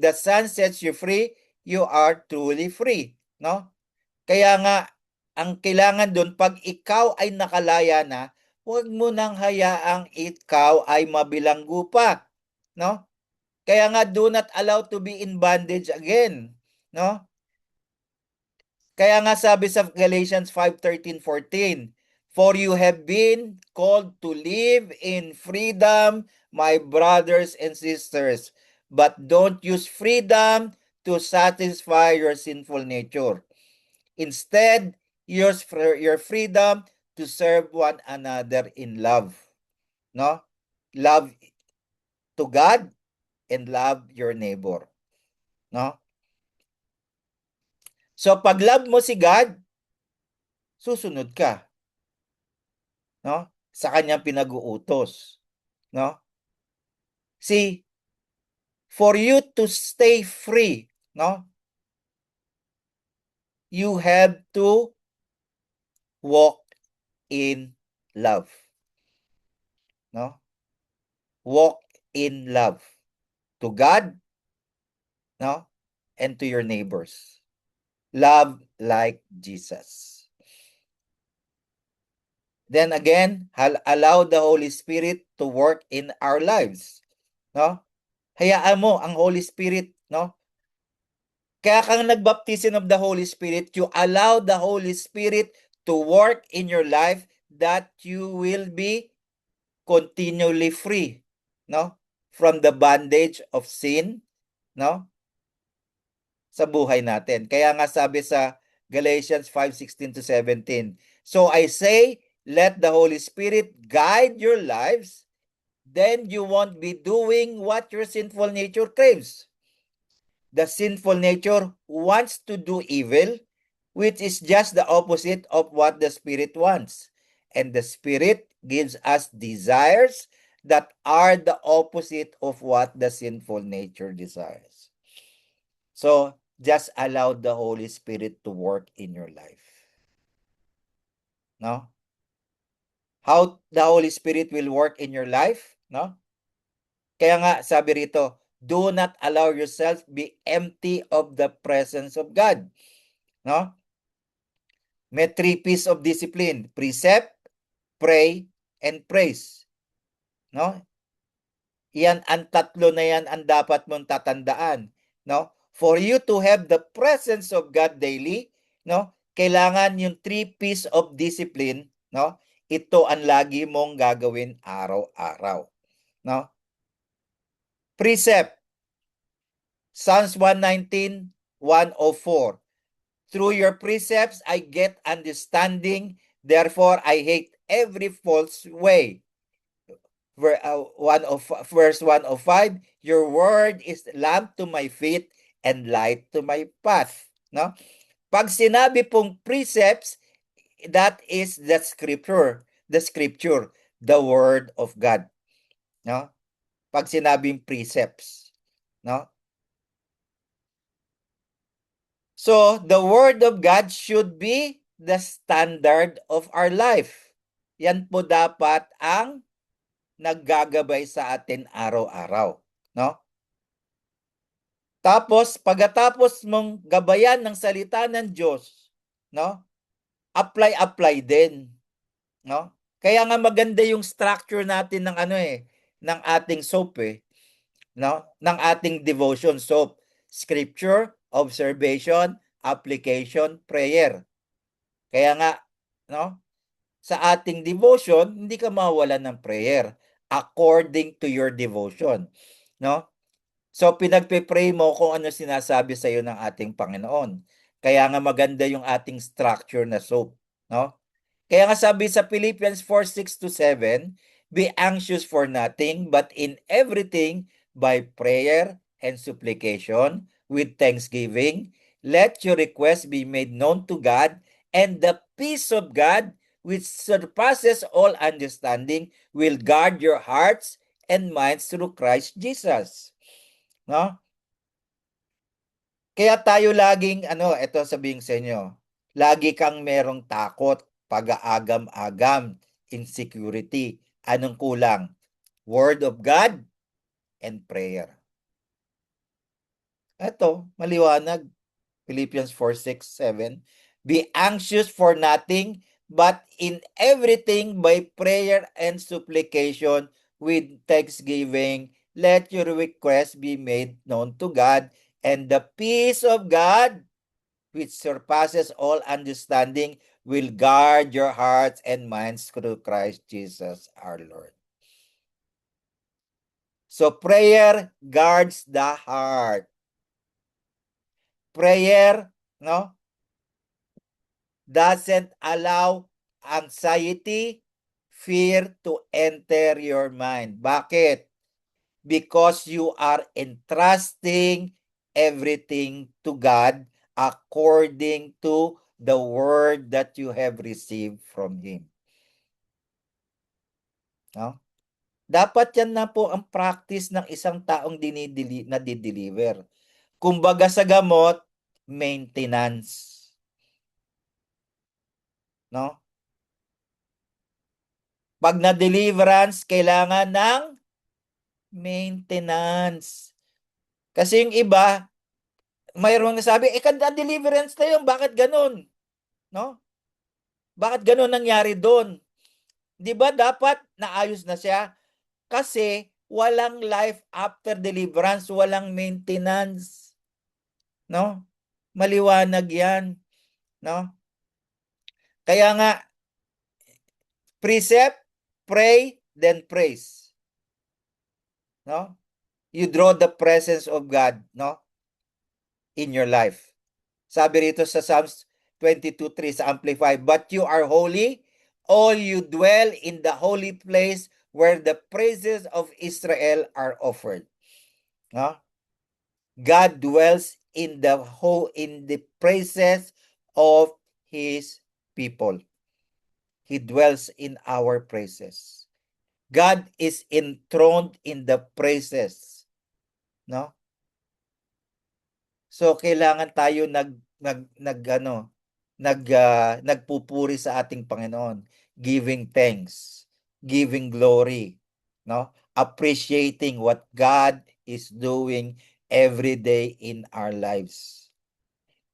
[SPEAKER 2] the Son sets you free, you are truly free, no? Kaya nga ang kailangan doon pag ikaw ay nakalaya na, huwag mo nang hayaang ikaw ay mabilanggo pa, no? Kaya nga do not allow to be in bondage again, no? Kaya nga sabi sa Galatians 5:13-14, for you have been called to live in freedom, my brothers and sisters, but don't use freedom to satisfy your sinful nature. Instead, use your freedom to serve one another in love. No? Love to God and love your neighbor. No? So pag love mo si God, susunod ka, no? Sa kanyang pinag-uutos, no? See, for you to stay free, no? You have to walk in love. No? Walk in love to God, no? And to your neighbors. Love like Jesus. Then again, allow the Holy Spirit to work in our lives, no? Hayaan mo ang Holy Spirit, no? Kaya kang nagbaptism of the Holy Spirit, you allow the Holy Spirit to work in your life that you will be continually free, no? From the bondage of sin, no? Sa buhay natin. Kaya nga sabi sa Galatians 5:16-17, so I say, let the Holy Spirit guide your lives, then you won't be doing what your sinful nature craves. The sinful nature wants to do evil, which is just the opposite of what the Spirit wants. And the Spirit gives us desires that are the opposite of what the sinful nature desires. So, just allow the Holy Spirit to work in your life. No? How the Holy Spirit will work in your life? No? Kaya nga, sabi rito, do not allow yourself be empty of the presence of God. No? May 3 P's of discipline: precept, pray, and praise. No? Yan, ang tatlo na yan ang dapat mong tatandaan. No? For you to have the presence of God daily, no? Kailangan yung 3 P's of discipline, no? Ito ang lagi mong gagawin araw-araw. No? Precept. Psalms 119, 104. Through your precepts I get understanding, therefore I hate every false way. Verse 105, your word is lamp to my feet and light to my path. No? Pag sinabi pong precepts, that is the scripture, the word of God. No? Pag sinabing precepts, no? So, the word of God should be the standard of our life. Yan po dapat ang naggagabay sa atin araw-araw, no? Tapos, pagkatapos mong gabayan ng salita ng Diyos, no? Apply din, no? Kaya nga maganda yung structure natin ng ng ating soap no? Ng ating devotion soap. Scripture, observation, application, prayer. Kaya nga, no? Sa ating devotion, hindi ka mawawalan ng prayer according to your devotion, no? So pinagpe-pray mo kung ano sinasabi sa iyo ng ating Panginoon. Kaya nga maganda yung ating structure na soap, no? Kaya nga sabi sa Philippians 4:6-7, be anxious for nothing, but in everything by prayer and supplication with thanksgiving, let your requests be made known to God, and the peace of God, which surpasses all understanding, will guard your hearts and minds through Christ Jesus. No? Kaya tayo laging, ito sabihin sa inyo, lagi kang merong takot, pag-aagam-agam, insecurity. Anong kulang? Word of God and prayer. Ito, maliwanag. Philippians 4:6-7. Be anxious for nothing, but in everything by prayer and supplication with thanksgiving, let your requests be made known to God, and the peace of God, which surpasses all understanding, will guard your hearts and minds through Christ Jesus our Lord. So prayer guards the heart. Prayer, no, doesn't allow anxiety, fear to enter your mind. Bakit? Because you are entrusting everything to God according to the word that you have received from Him. No? Dapat yan na po ang practice ng isang taong nadideliver. Kumbaga sa gamot, maintenance. No? Pag na-deliverance, kailangan ng maintenance. Kasi yung iba, mayroong nasabi, deliverance na yun, bakit ganun? No? Bakit ganun nangyari doon? Di ba dapat naayos na siya? Kasi walang life after deliverance, walang maintenance. No? Maliwanag yan. No? Kaya nga, precept, pray, then praise. No? You draw the presence of God, no? In your life. Sabi rito sa Psalms 22:3 sa Amplified, but you are holy, all you dwell in the holy place where the praises of Israel are offered. No? God dwells in the praises of his people. He dwells in our praises. God is enthroned in the praises. No? So kailangan tayo nagpupuri sa ating Panginoon, giving thanks, giving glory, no? Appreciating what God is doing every day in our lives.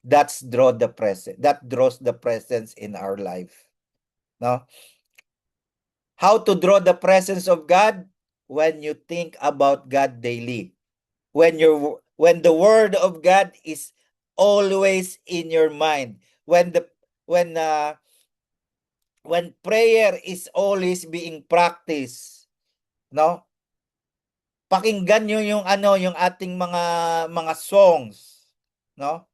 [SPEAKER 2] That draws the presence in our life. No? How to draw the presence of God? When you think about God daily. When the word of God is always in your mind. When prayer is always being practiced, no? Pakinggan niyo yung yung ating mga songs, no?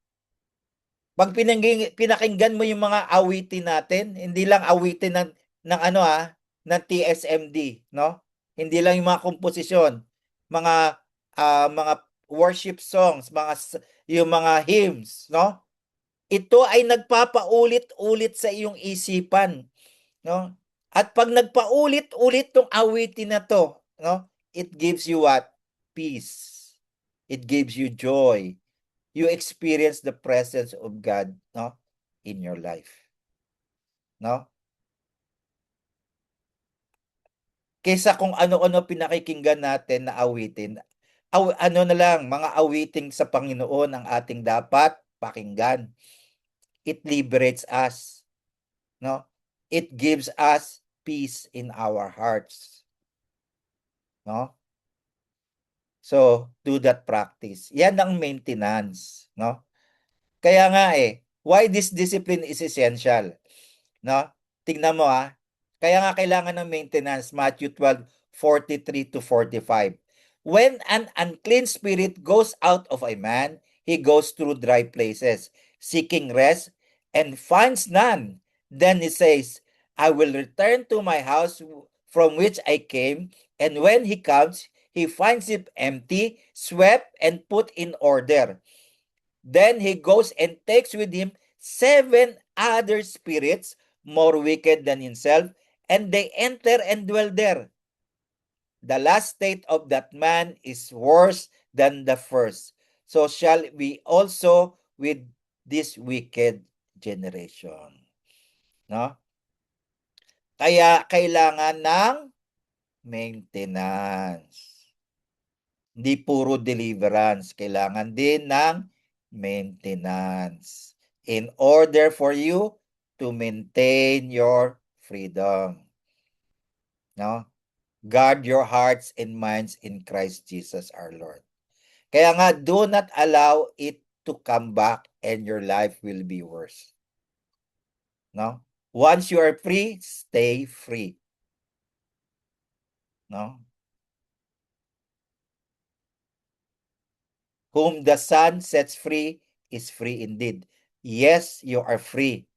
[SPEAKER 2] Pag pinakinggan mo yung mga awitin natin, hindi lang awitin ng ng TSMD, no? Hindi lang yung mga komposisyon, mga worship songs, yung mga hymns, no? Ito ay nagpapaulit-ulit sa iyong isipan, no? At pag nagpaulit-ulit tong awitin na to, no? It gives you what? Peace. It gives you joy. You experience the presence of God, no? In your life. No? Kaysa kung ano-ano pinakikinggan natin na awitin, na lang, mga awiting sa Panginoon ang ating dapat pakinggan. It liberates us. No? It gives us peace in our hearts. No? So, do that practice. Yan ang maintenance, no? Kaya nga why this discipline is essential, no? Tingnan mo Kaya nga kailangan ng maintenance, Matthew 12:43-45. When an unclean spirit goes out of a man, he goes through dry places, seeking rest, and finds none. Then he says, I will return to my house from which I came, and when he comes, he finds it empty, swept, and put in order. Then he goes and takes with him 7 other spirits more wicked than himself, and they enter and dwell there. The last state of that man is worse than the first. So shall we also with this wicked generation. No? Kaya kailangan ng maintenance. Hindi puro deliverance. Kailangan din ng maintenance. In order for you to maintain your freedom. No? Guard your hearts and minds in Christ Jesus our Lord. Kaya nga, do not allow it to come back and your life will be worse. No? Once you are free, stay free. No? Whom the Son sets free is free indeed. Yes, you are free.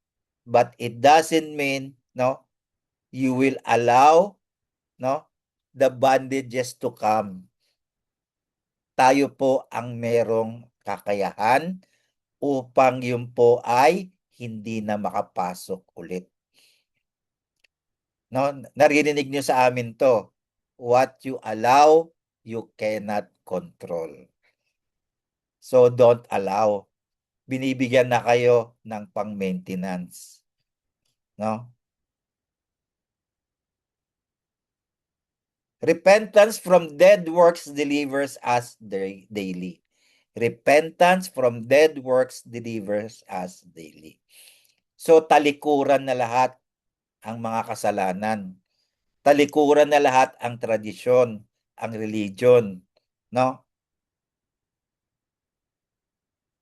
[SPEAKER 2] But it doesn't mean, no, you will allow, no, the bondages to come. Tayo po ang merong kakayahan upang yun po ay hindi na makapasok ulit. No, narinig niyo sa amin to. What you allow, you cannot control. So don't allow. Binibigyan na kayo ng pang-maintenance. No? Repentance from dead works delivers us daily. Repentance from dead works delivers us daily. So talikuran na lahat ang mga kasalanan. Talikuran na lahat ang tradisyon, ang religion, no?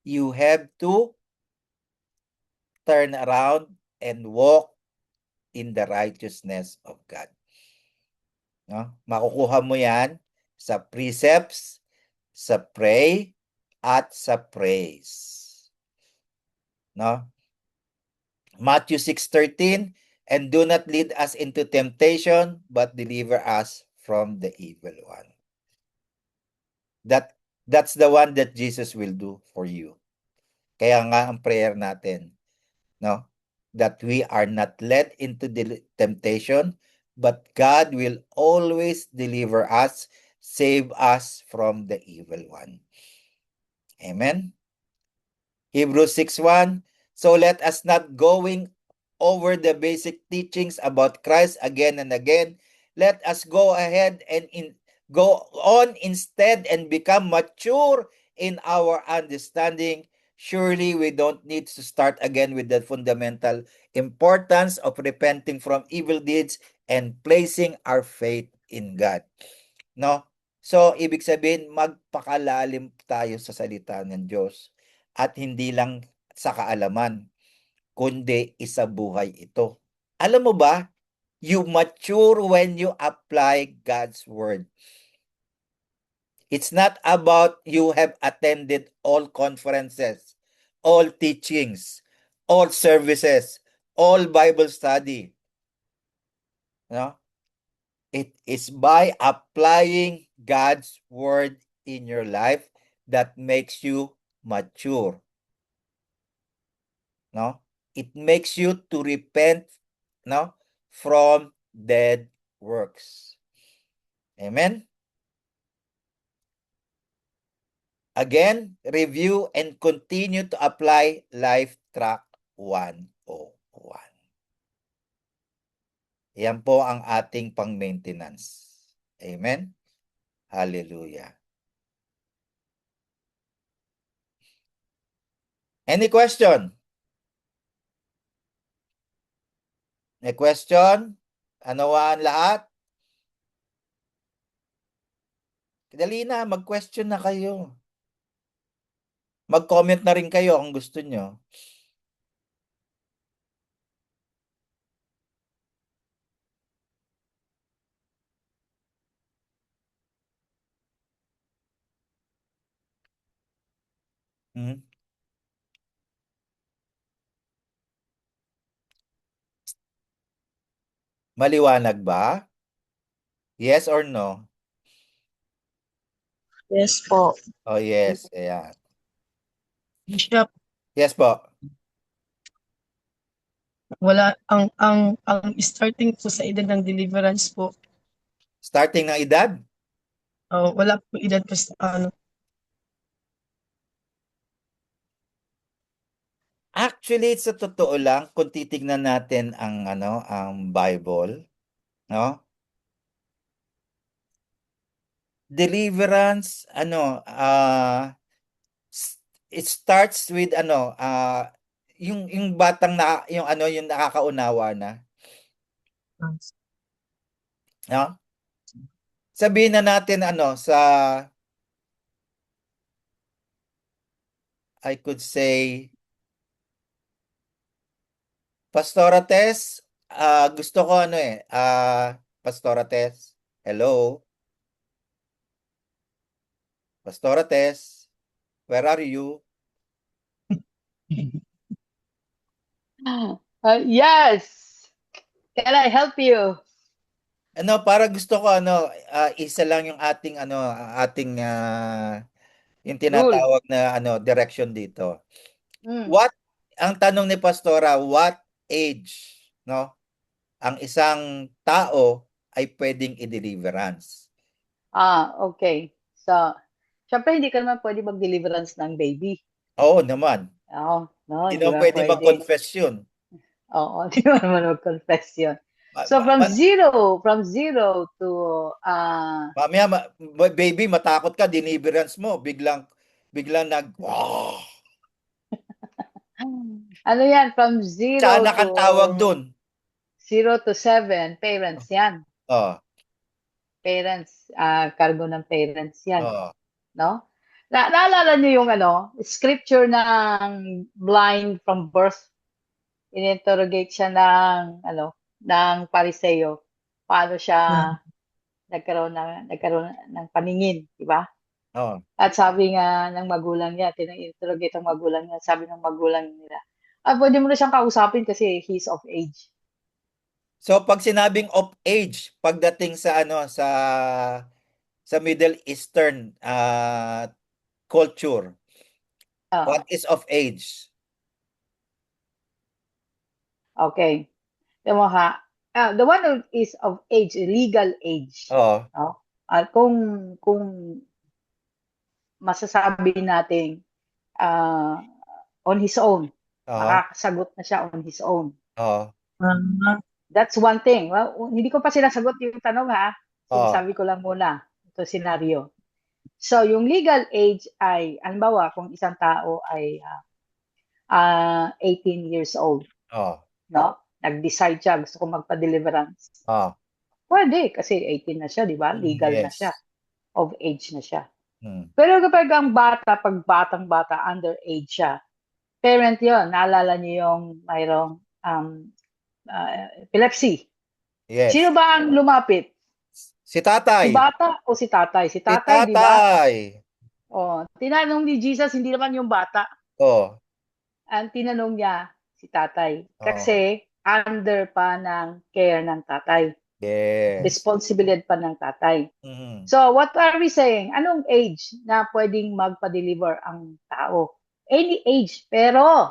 [SPEAKER 2] You have to turn around and walk in the righteousness of God. No? Makukuha mo yan sa precepts, sa pray, at sa praise. No? Matthew 6:13, And do not lead us into temptation, but deliver us from the evil one. That's the one that Jesus will do for you. Kaya nga ang prayer natin, no? That we are not led into the temptation, but God will always deliver us, save us from the evil one. Amen. Hebrews 6:1. So let us not going over the basic teachings about Christ again and again. Let us go ahead and go on instead and become mature in our understanding. Surely we don't need to start again with the fundamental importance of repenting from evil deeds and placing our faith in God. No? So, ibig sabihin, magpakalalim tayo sa salita ng Diyos at hindi lang sa kaalaman, kundi isabuhay ito. Alam mo ba, you mature when you apply God's word. It's not about you have attended all conferences, all teachings, all services, all Bible study. No? It is by applying God's word in your life that makes you mature. No? It makes you to repent, no, from dead works. Amen. Again, review and continue to apply Life Track 101. Yan po ang ating pang-maintenance. Amen. Hallelujah. Any question? May question? Ano ang lahat? Dali na, mag-question na kayo. Mag-comment na rin kayo kung gusto nyo. Hmm? Maliwanag ba? Yes or no?
[SPEAKER 3] Yes po.
[SPEAKER 2] Oh, yes. Ayan.
[SPEAKER 3] Bishop,
[SPEAKER 2] Yes po.
[SPEAKER 3] wala ang starting po sa edad ng deliverance po.
[SPEAKER 2] Starting ng edad?
[SPEAKER 3] Wala po edad po sa ano.
[SPEAKER 2] Actually, sa totoo lang, kung titignan natin ang ang Bible, no? Deliverance, it starts with yung batang yung nakakaunawa na, no? Sabihin na natin sa I could say Pastora Tess, gusto ko Pastora Tess. Hello. Pastora Tess, where are you?
[SPEAKER 6] Yes. Can I help you?
[SPEAKER 2] Para gusto ko isa lang yung ating yung tinatawag na direction dito.
[SPEAKER 6] Mm.
[SPEAKER 2] Ang tanong ni Pastora, what age, no, ang isang tao ay pwedeng i-deliverance?
[SPEAKER 6] Okay. So, syempre hindi ka naman pwede mag-deliverance ng baby.
[SPEAKER 2] Oo naman.
[SPEAKER 6] Oo, no,
[SPEAKER 2] Hindi
[SPEAKER 6] hindi
[SPEAKER 2] naman
[SPEAKER 6] ba
[SPEAKER 2] pwede
[SPEAKER 6] pwede?
[SPEAKER 2] mag-confess yun.
[SPEAKER 6] Oo, di ba naman mag-confess yun. So, from zero to,
[SPEAKER 2] Mamaya, baby, matakot ka, deliverance mo, biglang wow!
[SPEAKER 6] ano yan, from zero
[SPEAKER 2] Tiyanak ang tawag dun.
[SPEAKER 6] 0 to 7, parents yan.
[SPEAKER 2] Oh,
[SPEAKER 6] Parents, cargo ng parents yan.
[SPEAKER 2] oh.
[SPEAKER 6] No? Naalala niyo yung scripture ng blind from birth? Ininterrogate siya ng Pariseo. Paano siya nagkaroon ng paningin, di ba?
[SPEAKER 2] Oh.
[SPEAKER 6] At sabi nga ng magulang niya, interrogate ang magulang niya, sabi ng magulang nila, pwede mo na siyang kausapin kasi he's of age.
[SPEAKER 2] So pag sinabing of age, pagdating sa ano sa Middle Eastern culture,
[SPEAKER 6] Ah,
[SPEAKER 2] what is of age?
[SPEAKER 6] okay. Tingnan mo ha. The one who is of age, legal age.
[SPEAKER 2] Oo.
[SPEAKER 6] No? Kung masasabi natin on his own,
[SPEAKER 2] Oo.
[SPEAKER 6] makakasagot na siya on his own.
[SPEAKER 2] Oo.
[SPEAKER 6] That's one thing. Well, hindi ko pa sinasagot yung tanong ha.
[SPEAKER 2] Oo.
[SPEAKER 6] Sinasabi ko lang muna ito scenario. So, yung legal age ay, halimbawa, kung isang tao ay 18 years old,
[SPEAKER 2] Oo.
[SPEAKER 6] no? Nag-decide siya, gusto ko magpa-deliverance.
[SPEAKER 2] Oo.
[SPEAKER 6] Pwede, kasi 18 na siya, di ba? Legal na
[SPEAKER 2] Yes.
[SPEAKER 6] siya. Of age na siya.
[SPEAKER 2] Hmm.
[SPEAKER 6] Pero kapag ang bata, pag batang-bata, underage siya, parent yon, naalala niyo yung mayroong epilepsy.
[SPEAKER 2] Yes.
[SPEAKER 6] Sino ba ang lumapit?
[SPEAKER 2] Si
[SPEAKER 6] Si
[SPEAKER 2] tatay.
[SPEAKER 6] bata o si tatay? Si
[SPEAKER 2] Si
[SPEAKER 6] tatay, di ba?
[SPEAKER 2] tatay.
[SPEAKER 6] Oh, tinanong ni Jesus, hindi naman yung bata.
[SPEAKER 2] Oh.
[SPEAKER 6] Ang tinanong niya, si tatay.
[SPEAKER 2] Oo.
[SPEAKER 6] Kasi under pa ng care ng tatay.
[SPEAKER 2] Yes.
[SPEAKER 6] Responsibilidad pa ng tatay.
[SPEAKER 2] Mhm.
[SPEAKER 6] So, what are we saying? Anong age na pwedeng magpa-deliver ang tao? Any age. Pero,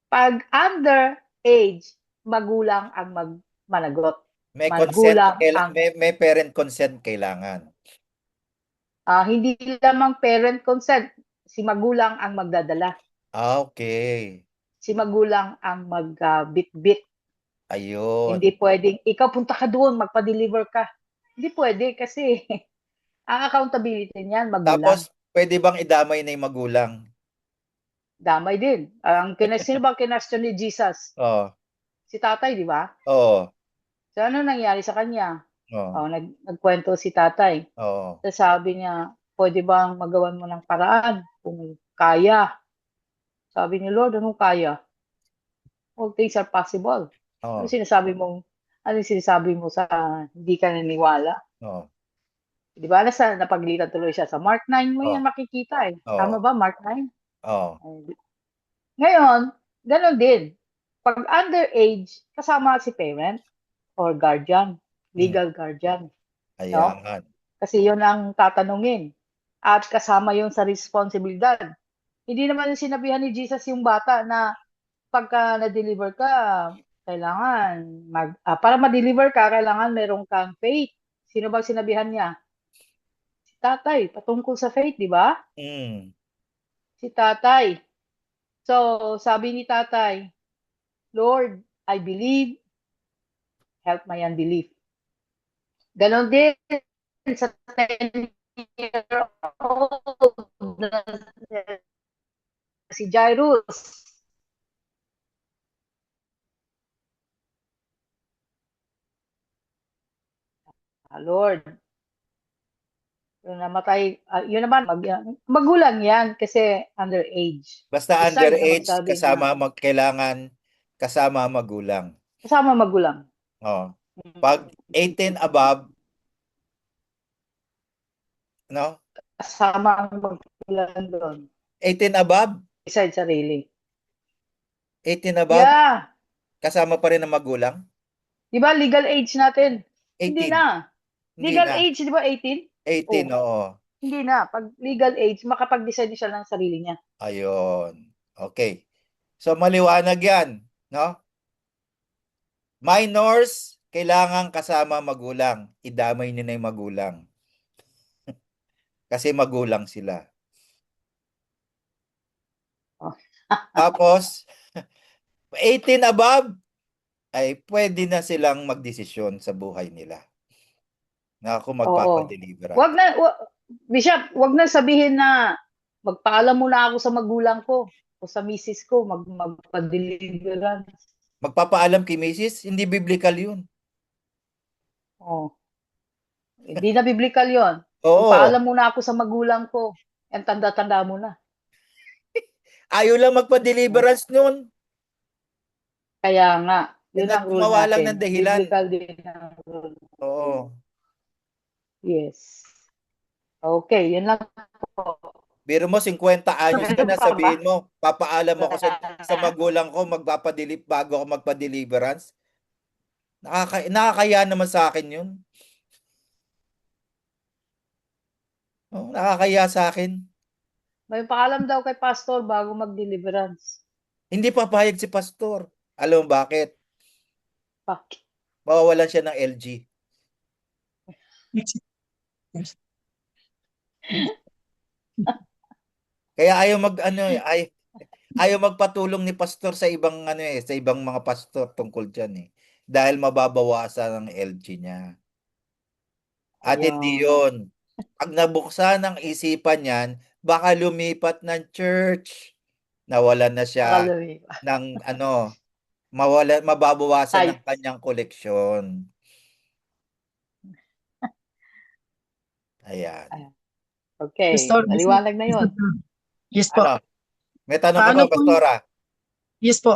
[SPEAKER 6] pag under age, magulang ang managot.
[SPEAKER 2] May consent
[SPEAKER 6] Magulang ang,
[SPEAKER 2] may parent consent kailangan.
[SPEAKER 6] hindi lamang parent consent, si magulang ang magdadala.
[SPEAKER 2] Okay.
[SPEAKER 6] Si magulang ang mag-bit-bit.
[SPEAKER 2] Ayun.
[SPEAKER 6] Hindi pwedeng, ikaw punta ka doon, magpa-deliver ka. Hindi pwede kasi ang accountability niyan, magulang.
[SPEAKER 2] Tapos, pwede bang idamay na yung magulang?
[SPEAKER 6] Damay din. Sino ba kinestyon ni Jesus?
[SPEAKER 2] Oo.
[SPEAKER 6] Si tatay, di ba?
[SPEAKER 2] Oo.
[SPEAKER 6] So, ano nangyari sa kanya?
[SPEAKER 2] Oo.
[SPEAKER 6] Nagkwento si tatay.
[SPEAKER 2] Oo.
[SPEAKER 6] So, sabi niya, pwede bang magawan mo ng paraan kung kaya? Sabi ni Lord, anong kaya? All things are possible.
[SPEAKER 2] Oo.
[SPEAKER 6] Ano sinasabi mo sa hindi ka naniniwala?
[SPEAKER 2] Oo.
[SPEAKER 6] Di ba? Napaglitan tuloy siya sa Mark 9 mo yan makikita eh.
[SPEAKER 2] Oo.
[SPEAKER 6] Tama ba, Mark 9?
[SPEAKER 2] Oo.
[SPEAKER 6] Ngayon, ganun din. Pag underage, kasama si parent or guardian, legal guardian.
[SPEAKER 2] Ayan.
[SPEAKER 6] Kasi yun ang tatanungin. At kasama yun sa responsibilidad. Hindi naman yung sinabihan ni Jesus yung bata na pagka na-deliver ka, kailangan, para ma-deliver ka, kailangan meron kang faith. Sino ba sinabihan niya? Si tatay, patungkol sa faith, di ba?
[SPEAKER 2] Mm.
[SPEAKER 6] Si tatay. So, sabi ni tatay, Lord, I believe, help my unbelief. Ganon din sa 10-year-old na si Jairus. Lord, yung namatay, yun naman, magulang yan kasi underage.
[SPEAKER 2] Basta
[SPEAKER 6] Besides,
[SPEAKER 2] underage,
[SPEAKER 6] sabi
[SPEAKER 2] kasama
[SPEAKER 6] na,
[SPEAKER 2] kailangan kasama magulang.
[SPEAKER 6] kasama magulang.
[SPEAKER 2] Oh. Pag 18 above, no?
[SPEAKER 6] Kasama ang magulang doon.
[SPEAKER 2] 18 above?
[SPEAKER 6] Besides sarili.
[SPEAKER 2] 18 above?
[SPEAKER 6] Yeah.
[SPEAKER 2] Kasama pa rin ang magulang?
[SPEAKER 6] Di ba legal age natin?
[SPEAKER 2] 18.
[SPEAKER 6] Hindi na.
[SPEAKER 2] Hindi
[SPEAKER 6] Legal
[SPEAKER 2] na.
[SPEAKER 6] age, di ba 18?
[SPEAKER 2] 18, oo.
[SPEAKER 6] Hindi na. Pag legal age, makapag-decide siya ng sarili niya.
[SPEAKER 2] Ayun. Okay. So, maliwanag yan, no? Minors, kailangan kasama magulang. Idamay niyo na yung magulang. Kasi magulang sila.
[SPEAKER 6] Oh.
[SPEAKER 2] Tapos, 18 above, ay pwede na silang magdesisyon sa buhay nila. Na ako magpapadeliver.
[SPEAKER 6] Bishop, wag na sabihin na magpaalam muna ako sa magulang ko o sa misis ko magpa-deliverance.
[SPEAKER 2] Magpapaalam kay Mrs., hindi biblical yun.
[SPEAKER 6] Oh. Hindi na biblical yon.
[SPEAKER 2] Oo.
[SPEAKER 6] Magpaalam muna ako sa magulang ko. Ang tanda-tanda mo na.
[SPEAKER 2] Ayaw lang magpa-deliverance nun.
[SPEAKER 6] Kaya nga, yun ang rule
[SPEAKER 2] Gumawa lang
[SPEAKER 6] natin.
[SPEAKER 2] ng dahilan.
[SPEAKER 6] Biblical din ang rule.
[SPEAKER 2] Oo.
[SPEAKER 6] Yes. Okay, yun lang po.
[SPEAKER 2] Biro mo 50 anyos ka na,
[SPEAKER 6] Pa ba?
[SPEAKER 2] sabihin mo, papaalam ako sa magulang ko, bago ako magpa-deliverance. Nakakaya naman sa akin 'yun. Oh, nakakaya sa akin.
[SPEAKER 6] May paalam daw kay pastor bago mag-deliverance.
[SPEAKER 2] Hindi papayag si pastor. Alam mo bakit?
[SPEAKER 6] Bakit?
[SPEAKER 2] Mawawalan siya ng LG. Kaya ayaw magpatulong ni pastor sa ibang sa ibang mga pastor tungkol diyan eh. Dahil mababawasan ang LG niya. At hindi
[SPEAKER 6] Ayun.
[SPEAKER 2] 'yon. Pag nabuksan ang isipan niyan, baka lumipat ng church. Nawalan na siya
[SPEAKER 6] Nakaloy.
[SPEAKER 2] ng mababawasan ng
[SPEAKER 6] Ay,
[SPEAKER 2] kanyang koleksyon. Ayan.
[SPEAKER 6] ayan. Okay,
[SPEAKER 3] Pastor,
[SPEAKER 6] maliwanag na yun.
[SPEAKER 3] yes po.
[SPEAKER 2] Ano? May tanong ka
[SPEAKER 3] Paano
[SPEAKER 2] ba,
[SPEAKER 3] po,
[SPEAKER 2] Pastora?
[SPEAKER 3] yes po.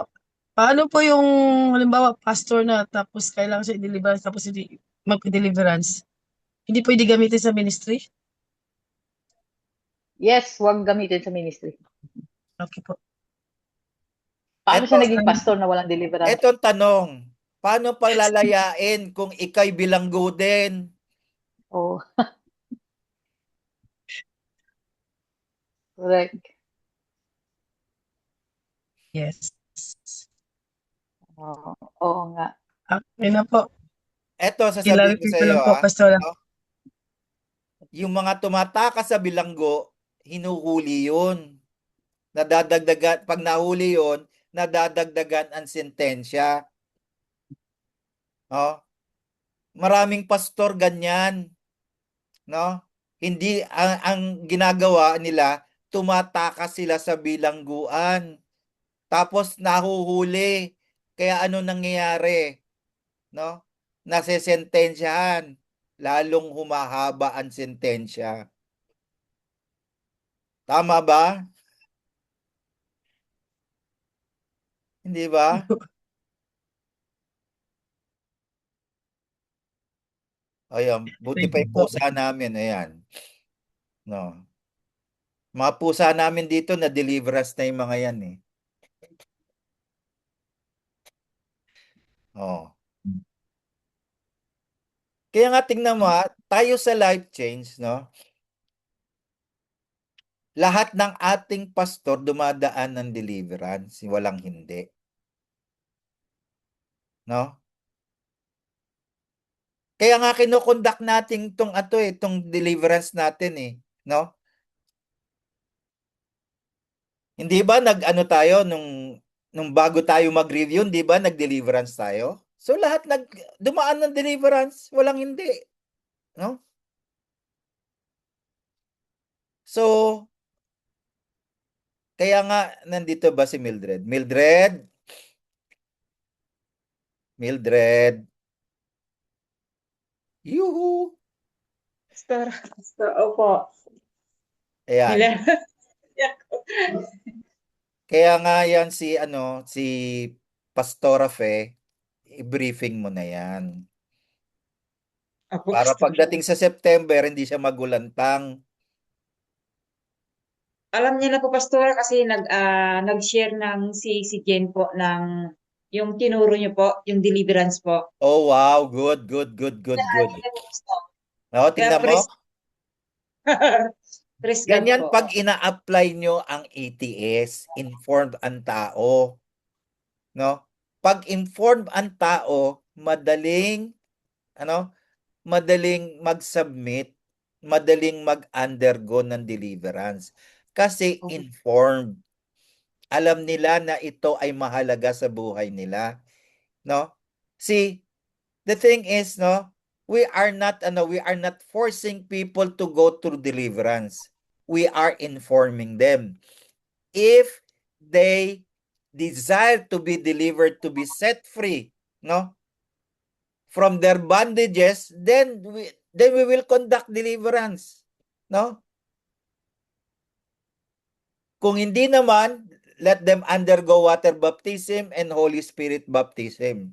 [SPEAKER 3] Paano po yung, halimbawa, pastor na tapos kailangan siya i-deliverance tapos hindi mag-deliverance? Hindi pwede gamitin sa ministry?
[SPEAKER 6] Yes, huwag gamitin sa ministry.
[SPEAKER 3] Okay po.
[SPEAKER 6] Paano siya
[SPEAKER 2] Eto,
[SPEAKER 6] naging pastor na walang deliverance?
[SPEAKER 2] Eto ang tanong. Paano palalayain kung ikay bilanggo din?
[SPEAKER 6] Oh, correct.
[SPEAKER 3] Yes.
[SPEAKER 6] Oo nga.
[SPEAKER 3] Okay na po.
[SPEAKER 2] Eto, sasabihin ko
[SPEAKER 3] Ilalagay
[SPEAKER 2] sa
[SPEAKER 3] ko
[SPEAKER 2] iyo,
[SPEAKER 3] lang po, pastor.
[SPEAKER 2] yung mga tumatakas sa bilanggo, hinuhuli yun. Pag nahuli yun, nadadagdagan ang sentensya. Oh, maraming pastor ganyan, no? Hindi ang ginagawa nila, tumatakas sila sa bilangguan. Tapos nahuhuli. Kaya ano nangyayari, no? Nasesentensyahan, lalong humahaba ang sentensya. Tama ba? Hindi ba? Ayan, buti pa yung pusa namin, ayan. No. Mga pusa namin dito na deliverance na yung mga yan eh. Oh. Kaya nga tingnan mo tayo sa life change, no? Lahat ng ating pastor dumadaan ng deliverance, walang hindi. No? Kaya nga kinokondak natin itong deliverance natin eh, no? Hindi ba nag-ano tayo nung bago tayo mag-review, hindi ba nag-deliverance tayo? So lahat dumaan ng deliverance, walang hindi, no? So kaya nga nandito ba si Mildred? Mildred? Mildred? Yuhu!
[SPEAKER 7] Pastor, opo.
[SPEAKER 2] Ayan. Kaya nga yan si Pastora Fe, i-briefing mo na yan.
[SPEAKER 7] Opo,
[SPEAKER 2] Para
[SPEAKER 7] Pastor.
[SPEAKER 2] pagdating sa September, hindi siya magulantang.
[SPEAKER 7] Alam niya na po, Pastor, kasi nag-share ng si Jen po ng yung tinuro niyo po, yung deliverance po.
[SPEAKER 2] Oh, wow. Good, good, good, good, good.
[SPEAKER 7] Kaya po, Pastor.
[SPEAKER 2] No, tingnan mo.
[SPEAKER 7] Praise God
[SPEAKER 2] Ganyan
[SPEAKER 7] po.
[SPEAKER 2] pag ina-apply nyo ang ATS, informed ang tao. No? Pag informed ang tao, madaling mag-submit, madaling mag-undergo ng deliverance. Kasi
[SPEAKER 6] Okay.
[SPEAKER 2] informed. Alam nila na ito ay mahalaga sa buhay nila. No? See, the thing is, no, we are not forcing people to go through deliverance. We are informing them. If they desire to be delivered, to be set free, no, from their bondages, then we will conduct deliverance, no? Kung hindi naman, let them undergo water baptism and Holy Spirit baptism,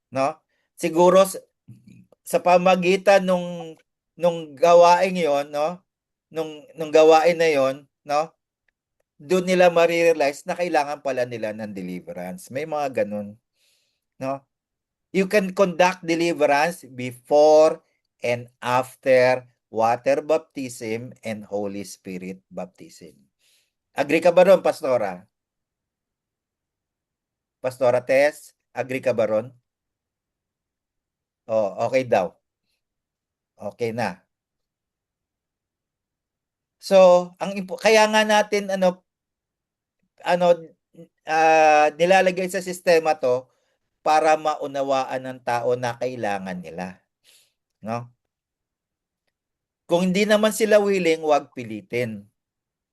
[SPEAKER 2] no? Siguro sa pamagitan nung gawain 'yon, no? Nung gawain na 'yon, no? Doon nila marirealize na kailangan pala nila ng deliverance. May mga ganun, no? You can conduct deliverance before and after water baptism and Holy Spirit baptism. Agree ka ba ron, Pastora? Pastora Tess, agree ka ba ron? Oh, okay daw. Okay na. So, kaya nga natin nilalagay sa sistema to para maunawaan ng tao na kailangan nila, no? Kung hindi naman sila willing, huwag pilitin,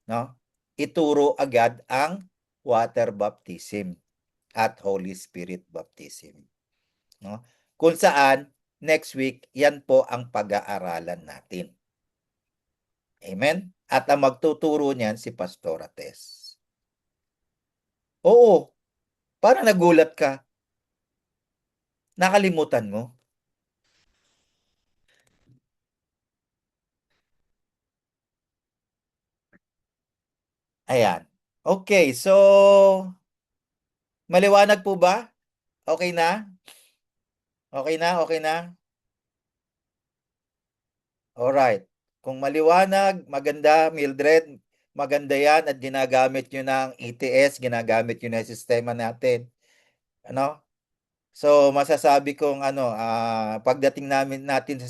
[SPEAKER 2] no? Ituro agad ang water baptism at Holy Spirit baptism, no? Kung saan next week yan po ang pag-aaralan natin. Amen? At ang magtuturo niyan si Pastora Tess. Oo, parang nagulat ka. Nakalimutan mo. Ayan. Okay, so maliwanag po ba? Okay na? Okay na? Okay na? Alright. Kung maliwanag, maganda, Mildred, maganda yan at ginagamit nyo ng ETS, ginagamit nyo na yung sistema natin. Ano? So, masasabi kong pagdating natin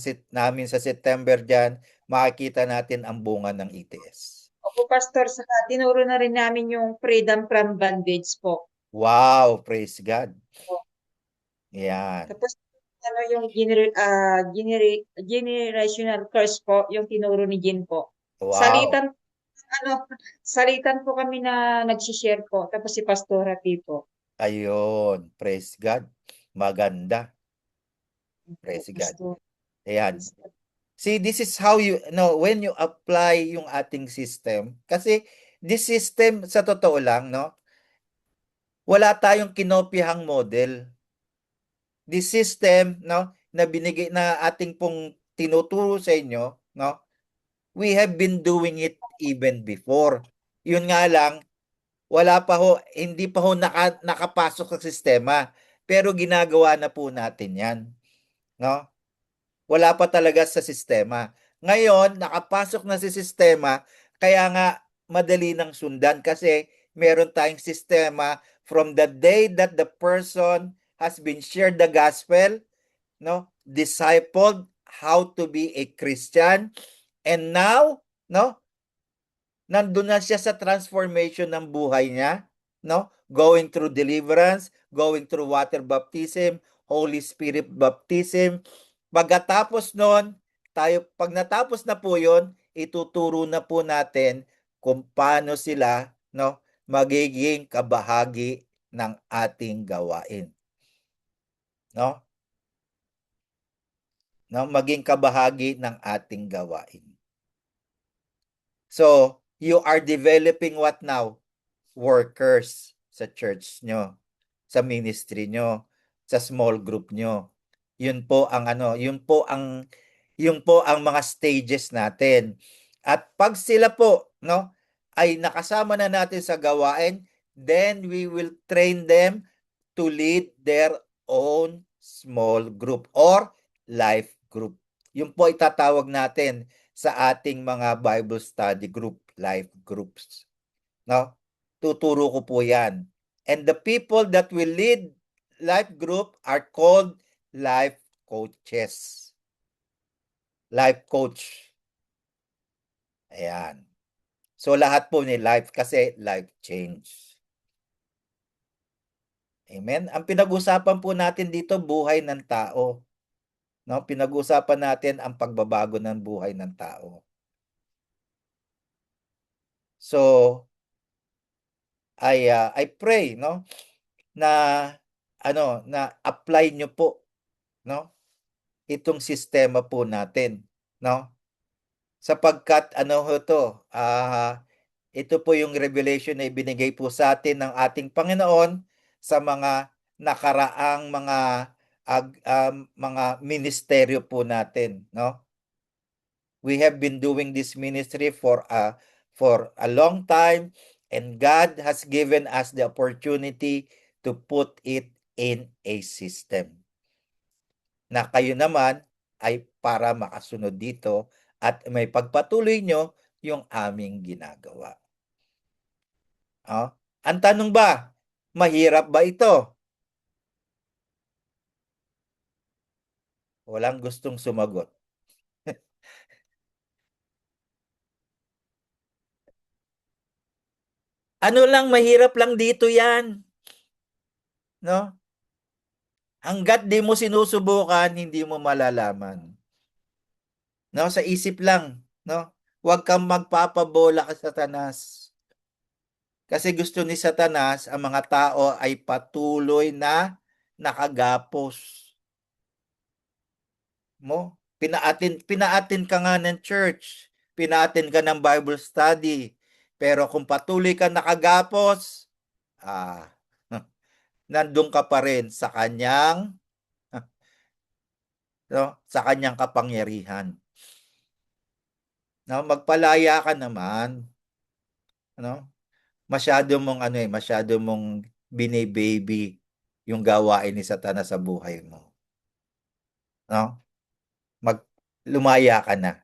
[SPEAKER 2] sa September dyan, makikita natin ang bunga ng ETS.
[SPEAKER 7] Opo, Pastor, saka tinuro na rin namin yung freedom from bondage po.
[SPEAKER 2] Wow, praise God.
[SPEAKER 7] Opo.
[SPEAKER 2] Yan.
[SPEAKER 7] Tapos yung generational curse po, yung tinuro ni Jean po.
[SPEAKER 2] Wow.
[SPEAKER 7] Salitan po kami na nag-share po. Tapos si Pastora P po.
[SPEAKER 2] Ayun, praise God. Maganda. Praise God.
[SPEAKER 7] Pastor.
[SPEAKER 2] Ayan. See, this is how when you apply yung ating system, kasi this system, sa totoo lang, no, wala tayong kinopyahang model. This system, no, na binigay na ating pong tinuturo sa inyo, no, we have been doing it even before. Yun nga lang, hindi pa ho nakapasok sa sistema, pero ginagawa na po natin yan, no? Wala pa talaga sa sistema. Ngayon, nakapasok na sa sistema, kaya nga madali nang sundan kasi meron tayong sistema from the day that the person has been shared the gospel, no, discipled how to be a Christian, and now, no, nandun na siya sa transformation ng buhay niya, no? Going through deliverance, going through water baptism, Holy Spirit baptism. Pagkatapos noon, pag natapos na po 'yon, ituturo na po natin kung paano sila, no, magiging kabahagi ng ating gawain. No? No, maging kabahagi ng ating gawain. So, you are developing what now? Workers sa church nyo, sa ministry nyo, sa small group nyo. Yun po ang mga stages natin. At pag sila po, no, ay nakasama na natin sa gawain, then we will train them to lead their own small group or life group. Yun po itatawag natin sa ating mga Bible study group, life groups. No? Tuturo ko po yan. And the people that will lead life group are called life coaches. Life coach. Ayan. So lahat po ni life kasi life change. Amen? Ang pinag-usapan po natin dito, buhay ng tao. No? Pinag-usapan natin ang pagbabago ng buhay ng tao. So, I pray, no, na apply nyo po, no, itong sistema po natin, no? Sapagkat ito po yung revelation na ibinigay po sa atin ng ating Panginoon sa mga nakaraang mga ministeryo po natin, no? We have been doing this ministry for for a long time, and God has given us the opportunity to put it in a system. Na kayo naman ay para makasunod dito at may pagpatuloy nyo yung aming ginagawa. Oh, ang tanong ba, mahirap ba ito? Walang gustong sumagot. Ano lang, mahirap lang dito yan. No? Hanggat di mo sinusubukan, hindi mo malalaman. No, sa isip lang, no? Huwag kang magpapabola ka sa Satanas. Kasi gusto ni Satanas ang mga tao ay patuloy na nakagapos. Mo, pinaatin ka nga ng church, pinaatin ka ng Bible study. Pero kung patuloy ka nakagapos, nandun ka pa rin sa kanyang no, sa kanyang kapangyarihan. No, magpalaya ka naman. No? Masyado mong binibaby yung gawain ni Satanas sa buhay mo. No? Lumaya ka na.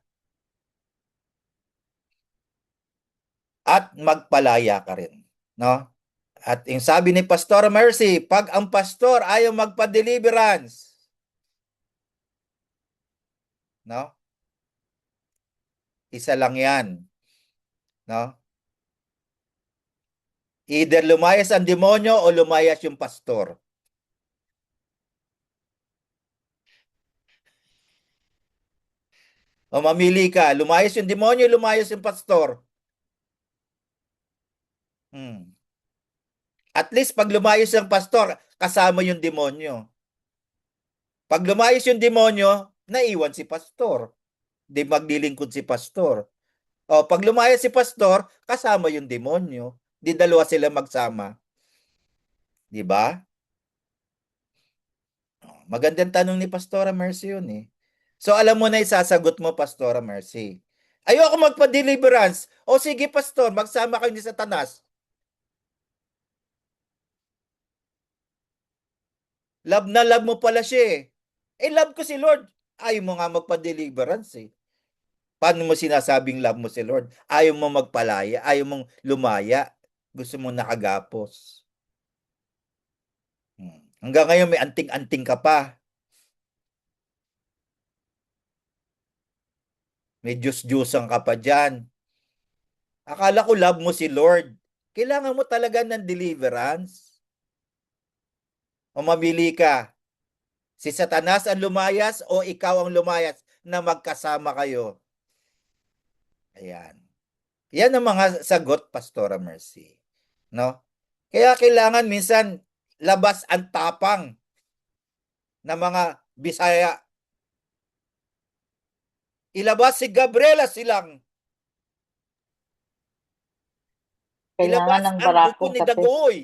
[SPEAKER 2] At magpalaya ka rin. No? At yung sabi ni Pastor Mercy, pag ang pastor ayaw magpa-deliverance, no? Isa lang yan. No? Either lumayas ang demonyo o lumayas yung pastor. O mamili ka, lumayas yung demonyo, lumayas yung pastor. At least pag lumayas yung pastor, kasama yung demonyo. Pag lumayas yung demonyo, naiwan si pastor. Di maglilingkod si pastor. O pag lumayas si pastor, kasama yung demonyo. Di dalawa sila magsama. Di ba? Magandang tanong ni Pastora Mercy yun eh. So alam mo na isasagot mo, Pastora Mercy. Ayoko magpa-deliverance. O sige, pastor, magsama kayo ni Satanas. Love na love mo pala siya eh. Eh, love ko si Lord. Ayaw mo nga magpa-deliverance eh. Paano mo sinasabing love mo si Lord? Ayaw mo magpalaya, ayaw mong lumaya. Gusto mo nakagapos. Hanggang ngayon may anting-anting ka pa. May Diyos-Diyosan ka pa dyan. Akala ko love mo si Lord. Kailangan mo talaga ng deliverance. O mamili ka. Si Satanas ang lumayas o ikaw ang lumayas na magkasama kayo. Ayan. Yan ang mga sagot, Pastora Mercy. No? Kaya kailangan minsan labas ang tapang ng mga Bisaya. Ilabas si Gabriela Silang.
[SPEAKER 6] Kailangan
[SPEAKER 2] Ilabas
[SPEAKER 6] ng
[SPEAKER 2] ang dugo
[SPEAKER 6] barakong
[SPEAKER 2] ni
[SPEAKER 6] kape.
[SPEAKER 2] Dagoy.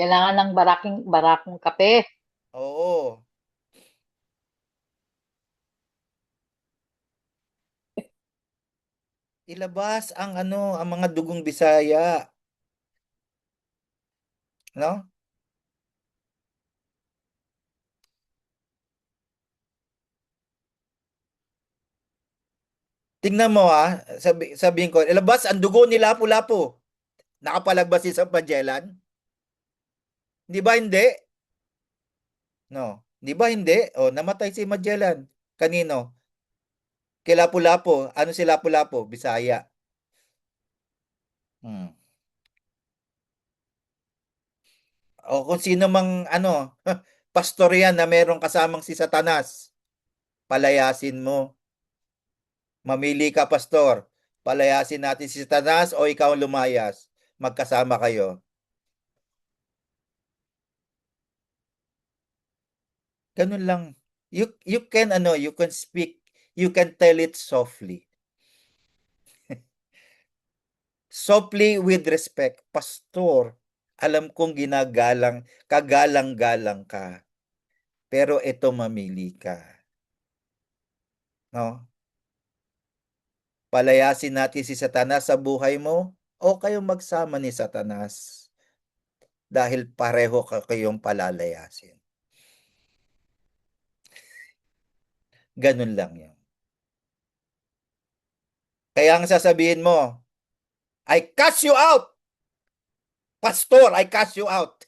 [SPEAKER 6] Kailangan ng barakong kape.
[SPEAKER 2] Oo. Ilabas ang ang mga dugong Bisaya. No? Tingnan mo sabihin ko, ilabas ang dugo ni Lapu-Lapu. Nakapalagpas si sa Magellan? Di ba hindi? No. Di ba hindi? O, namatay si Magellan. Kanino? Kay Lapu-Lapu. Ano si Lapu-Lapu? Bisaya. O kung sino mang pastor yan na merong kasamang si Satanas, palayasin mo. Mamili ka, pastor. Palayasin natin si Satanas o ikaw ang lumayas. Magkasama kayo. Ganun lang. You can you can speak, you can tell it softly. Softly with respect. Pastor, alam kong kagalang-galang ka. Pero ito mamili ka. No? Palayasin natin si Satanas sa buhay mo o kayong magsama ni Satanas dahil pareho kayong palalayasin. Ganun lang yun. Kaya ang sasabihin mo, I cast you out! Pastor, I cast you out!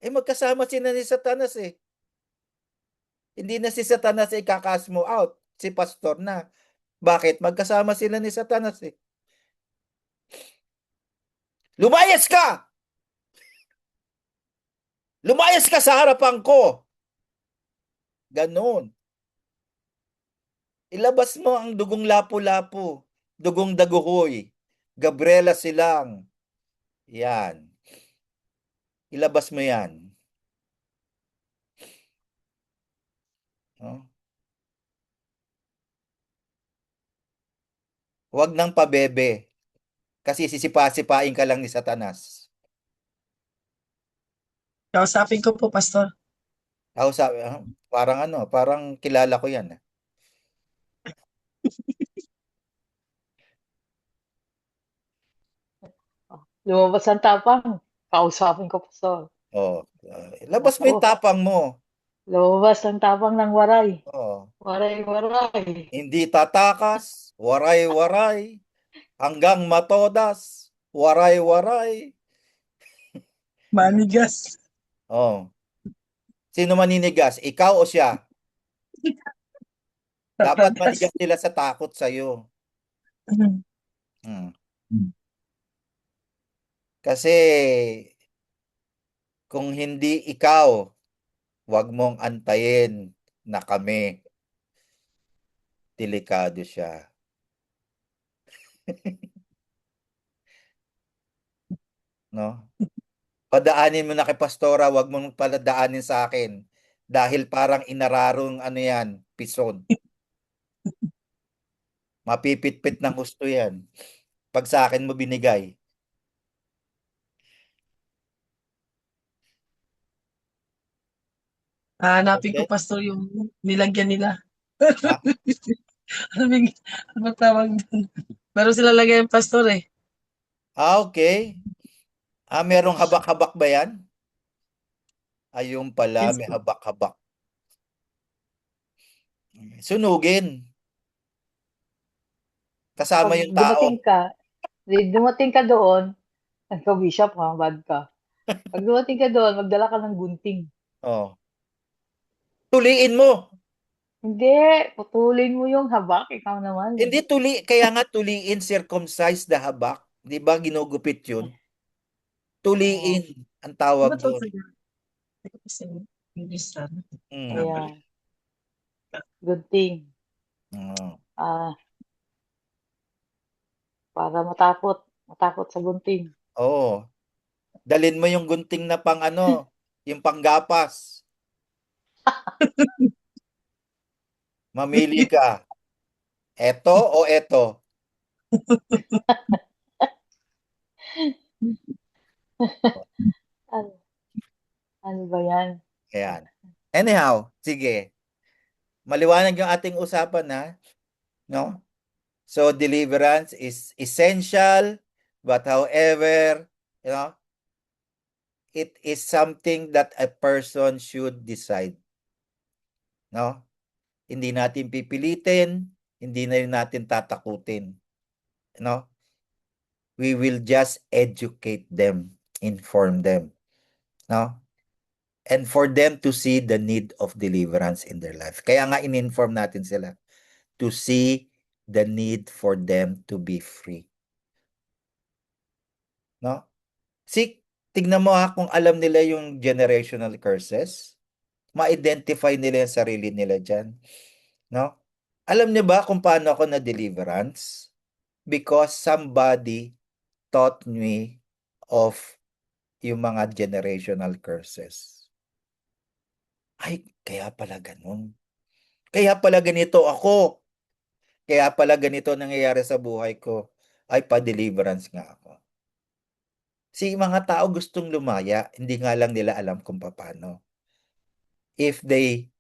[SPEAKER 2] Magkasama sila ni Satanas eh. Hindi na si Satanas ay kakas mo out. Si pastor na. Bakit? Magkasama sila ni Satanas eh. Lumayas ka! Lumayas ka sa harapan ko! Ganon. Ilabas mo ang dugong lapu-lapu, dugong daguhoy, Gabriela Silang. Yan. Ilabas mo yan. No? Huwag nang pabebe. Kasi sisipa-sipain ka lang ni Satanas.
[SPEAKER 3] Kausapin ko po, Pastor.
[SPEAKER 2] Ako sabi, parang kilala ko yan.
[SPEAKER 6] Lumabas ang tapang. Kausapin ko, Pastor.
[SPEAKER 2] Oh, labas mo yung tapang mo.
[SPEAKER 6] Lumabas ang tapang ng waray.
[SPEAKER 2] Oh,
[SPEAKER 6] Waray, waray.
[SPEAKER 2] hindi tatakas, waray-waray, hanggang matodas, waray-waray.
[SPEAKER 3] Manigas.
[SPEAKER 2] Oh. Sino maninigas? Ikaw o siya? Dapat manigas sila sa takot sa'yo. Hmm. Kasi kung hindi ikaw, wag mong antayin na kami. Delikado siya. No? Padaanin mo na kay Pastora, wag mong paladaanin sa akin. Dahil parang inararong yan, pison. Mapipit-pit ng gusto yan. Pag sa akin mo binigay.
[SPEAKER 3] Hanapin ko,
[SPEAKER 2] Okay?
[SPEAKER 3] Pastor, yung nilagyan nila.
[SPEAKER 2] Ha?
[SPEAKER 3] Ano ba tawag doon? Meron sila lagay yung Pastor eh.
[SPEAKER 2] Okay. Merong habak-habak ba yan? Ayun pala, may habak-habak. Sunugin. Kasama
[SPEAKER 6] Pag
[SPEAKER 2] yung tao.
[SPEAKER 6] dumating ka doon, ikaw, Bishop, ha, bad ka. Pag dumating ka doon, magdala ka ng gunting.
[SPEAKER 2] Oh. Tuliin mo.
[SPEAKER 6] Hindi, putulin mo yung habak, ikaw naman.
[SPEAKER 2] Hindi kaya nga tuliin, circumcise the habak. Di ba ginugupit yun? Tuliin ang tawag
[SPEAKER 3] Ano to?
[SPEAKER 2] doon.
[SPEAKER 3] English sana.
[SPEAKER 6] Ayan. Gunting.
[SPEAKER 2] Oh.
[SPEAKER 6] Para matakot sa gunting.
[SPEAKER 2] Oo. Dalin mo yung gunting na pang yung panggapas. Mamili ka. Eto o eto?
[SPEAKER 6] Ano, ano ba yan?
[SPEAKER 2] Ayan. Anyhow, sige. Maliwanag yung ating usapan na, no? So deliverance is essential, but however, it is something that a person should decide. No? Hindi natin pipilitin, hindi na rin natin tatakutin. No? We will just educate them, inform them. No? And for them to see the need of deliverance in their life. Kaya nga in-inform natin sila to see the need for them to be free. No? Tignan mo kung alam nila yung generational curses, ma-identify nila yung sarili nila dyan. No? Alam niyo ba kung paano ako na-deliverance? Because somebody taught me of yung mga generational curses. Ay, kaya pala ganun. Kaya pala ganito ako. Kaya pala ganito nangyayari sa buhay ko. Ay, pa-deliverance nga ako. Si mga tao gustong lumaya, hindi nga lang nila alam kung paano. If they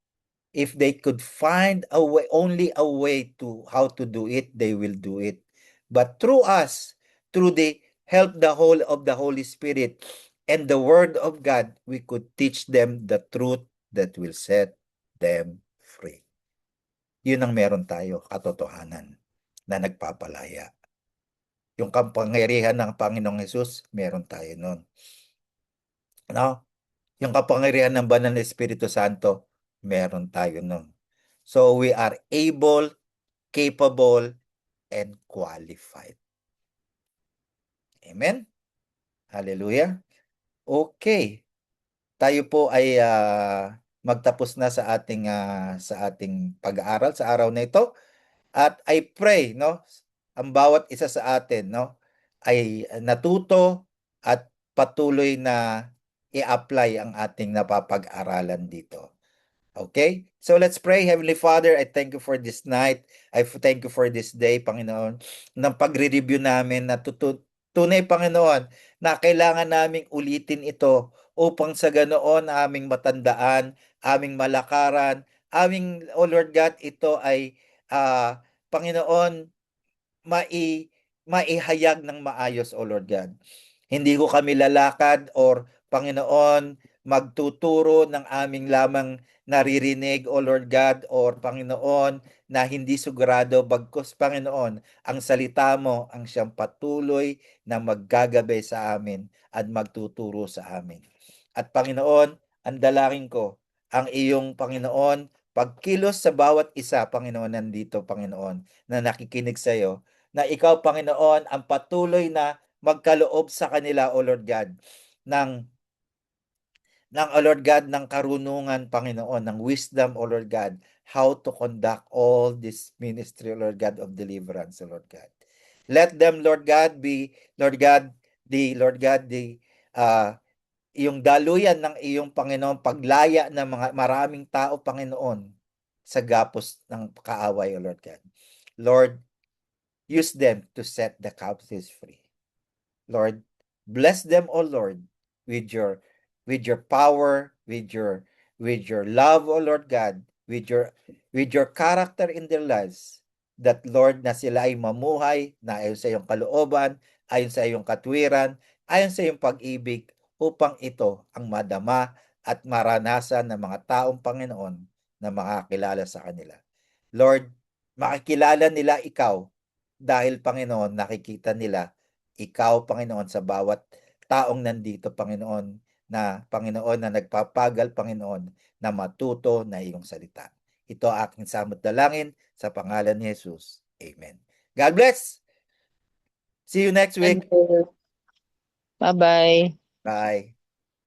[SPEAKER 2] If they could find a way, only a way to how to do it, they will do it. But through us, through the help the whole of the Holy Spirit and the Word of God, we could teach them the truth that will set them free. Yun ang meron tayo, katotohanan, na nagpapalaya. Yung kapangyarihan ng Panginoong Hesus, meron tayo nun. No? Yung kapangyarihan ng Banal na Espiritu Santo, meron tayo nun. So we are able, capable, and qualified. Amen? Hallelujah. Okay. Tayo po ay magtapos na sa ating pag-aaral sa araw na ito. At I pray, no, ang bawat isa sa atin, no, ay natuto at patuloy na i-apply ang ating napapag-aralan dito. Okay? So let's pray. Heavenly Father, I thank you for this night. Thank you for this day, Panginoon, ng pagre-review namin na tunay, Panginoon, na kailangan naming ulitin ito upang sa ganoon aming matandaan, aming malakaran, oh Lord God, ito ay Panginoon, maihayag ng maayos, O Lord God. Hindi ko kami lalakad or Panginoon, magtuturo ng aming lamang naririnig, O Lord God, or Panginoon, na hindi sigurado, bagkus Panginoon, ang salita mo ang siyang patuloy na maggagabi sa amin at magtuturo sa amin. At Panginoon, ang dalangin ko, ang iyong Panginoon, pagkilos sa bawat isa, Panginoon, nandito, Panginoon, na nakikinig sa iyo, na ikaw, Panginoon, ang patuloy na magkaloob sa kanila, O Lord God, O Lord God, ng karunungan, Panginoon, ng wisdom, O Lord God, how to conduct all this ministry, O Lord God, of deliverance, O Lord God. Let them, Lord God, be, Lord God, yung daluyan ng iyong Panginoon, paglaya ng mga maraming tao, Panginoon, sa gapos ng kaaway, O Lord God. Lord, use them to set the captives free. Lord, bless them, O Lord, with your power, with your love, O Lord God, with your character in their lives, that Lord, na sila ay mamuhay na ayon sa iyong kalooban, ayon sa iyong katwiran, ayon sa iyong pag-ibig, upang ito ang madama at maranasan ng mga taong Panginoon na makakilala sa kanila. Lord, makikilala nila ikaw dahil, Panginoon, nakikita nila ikaw, Panginoon, sa bawat taong nandito, Panginoon, na nagpapagal, Panginoon, na matuto na iyong salita. Ito aking samot dalangin sa pangalan ni Jesus. Amen. God bless! See you next week.
[SPEAKER 4] Bye-bye.
[SPEAKER 2] Bye.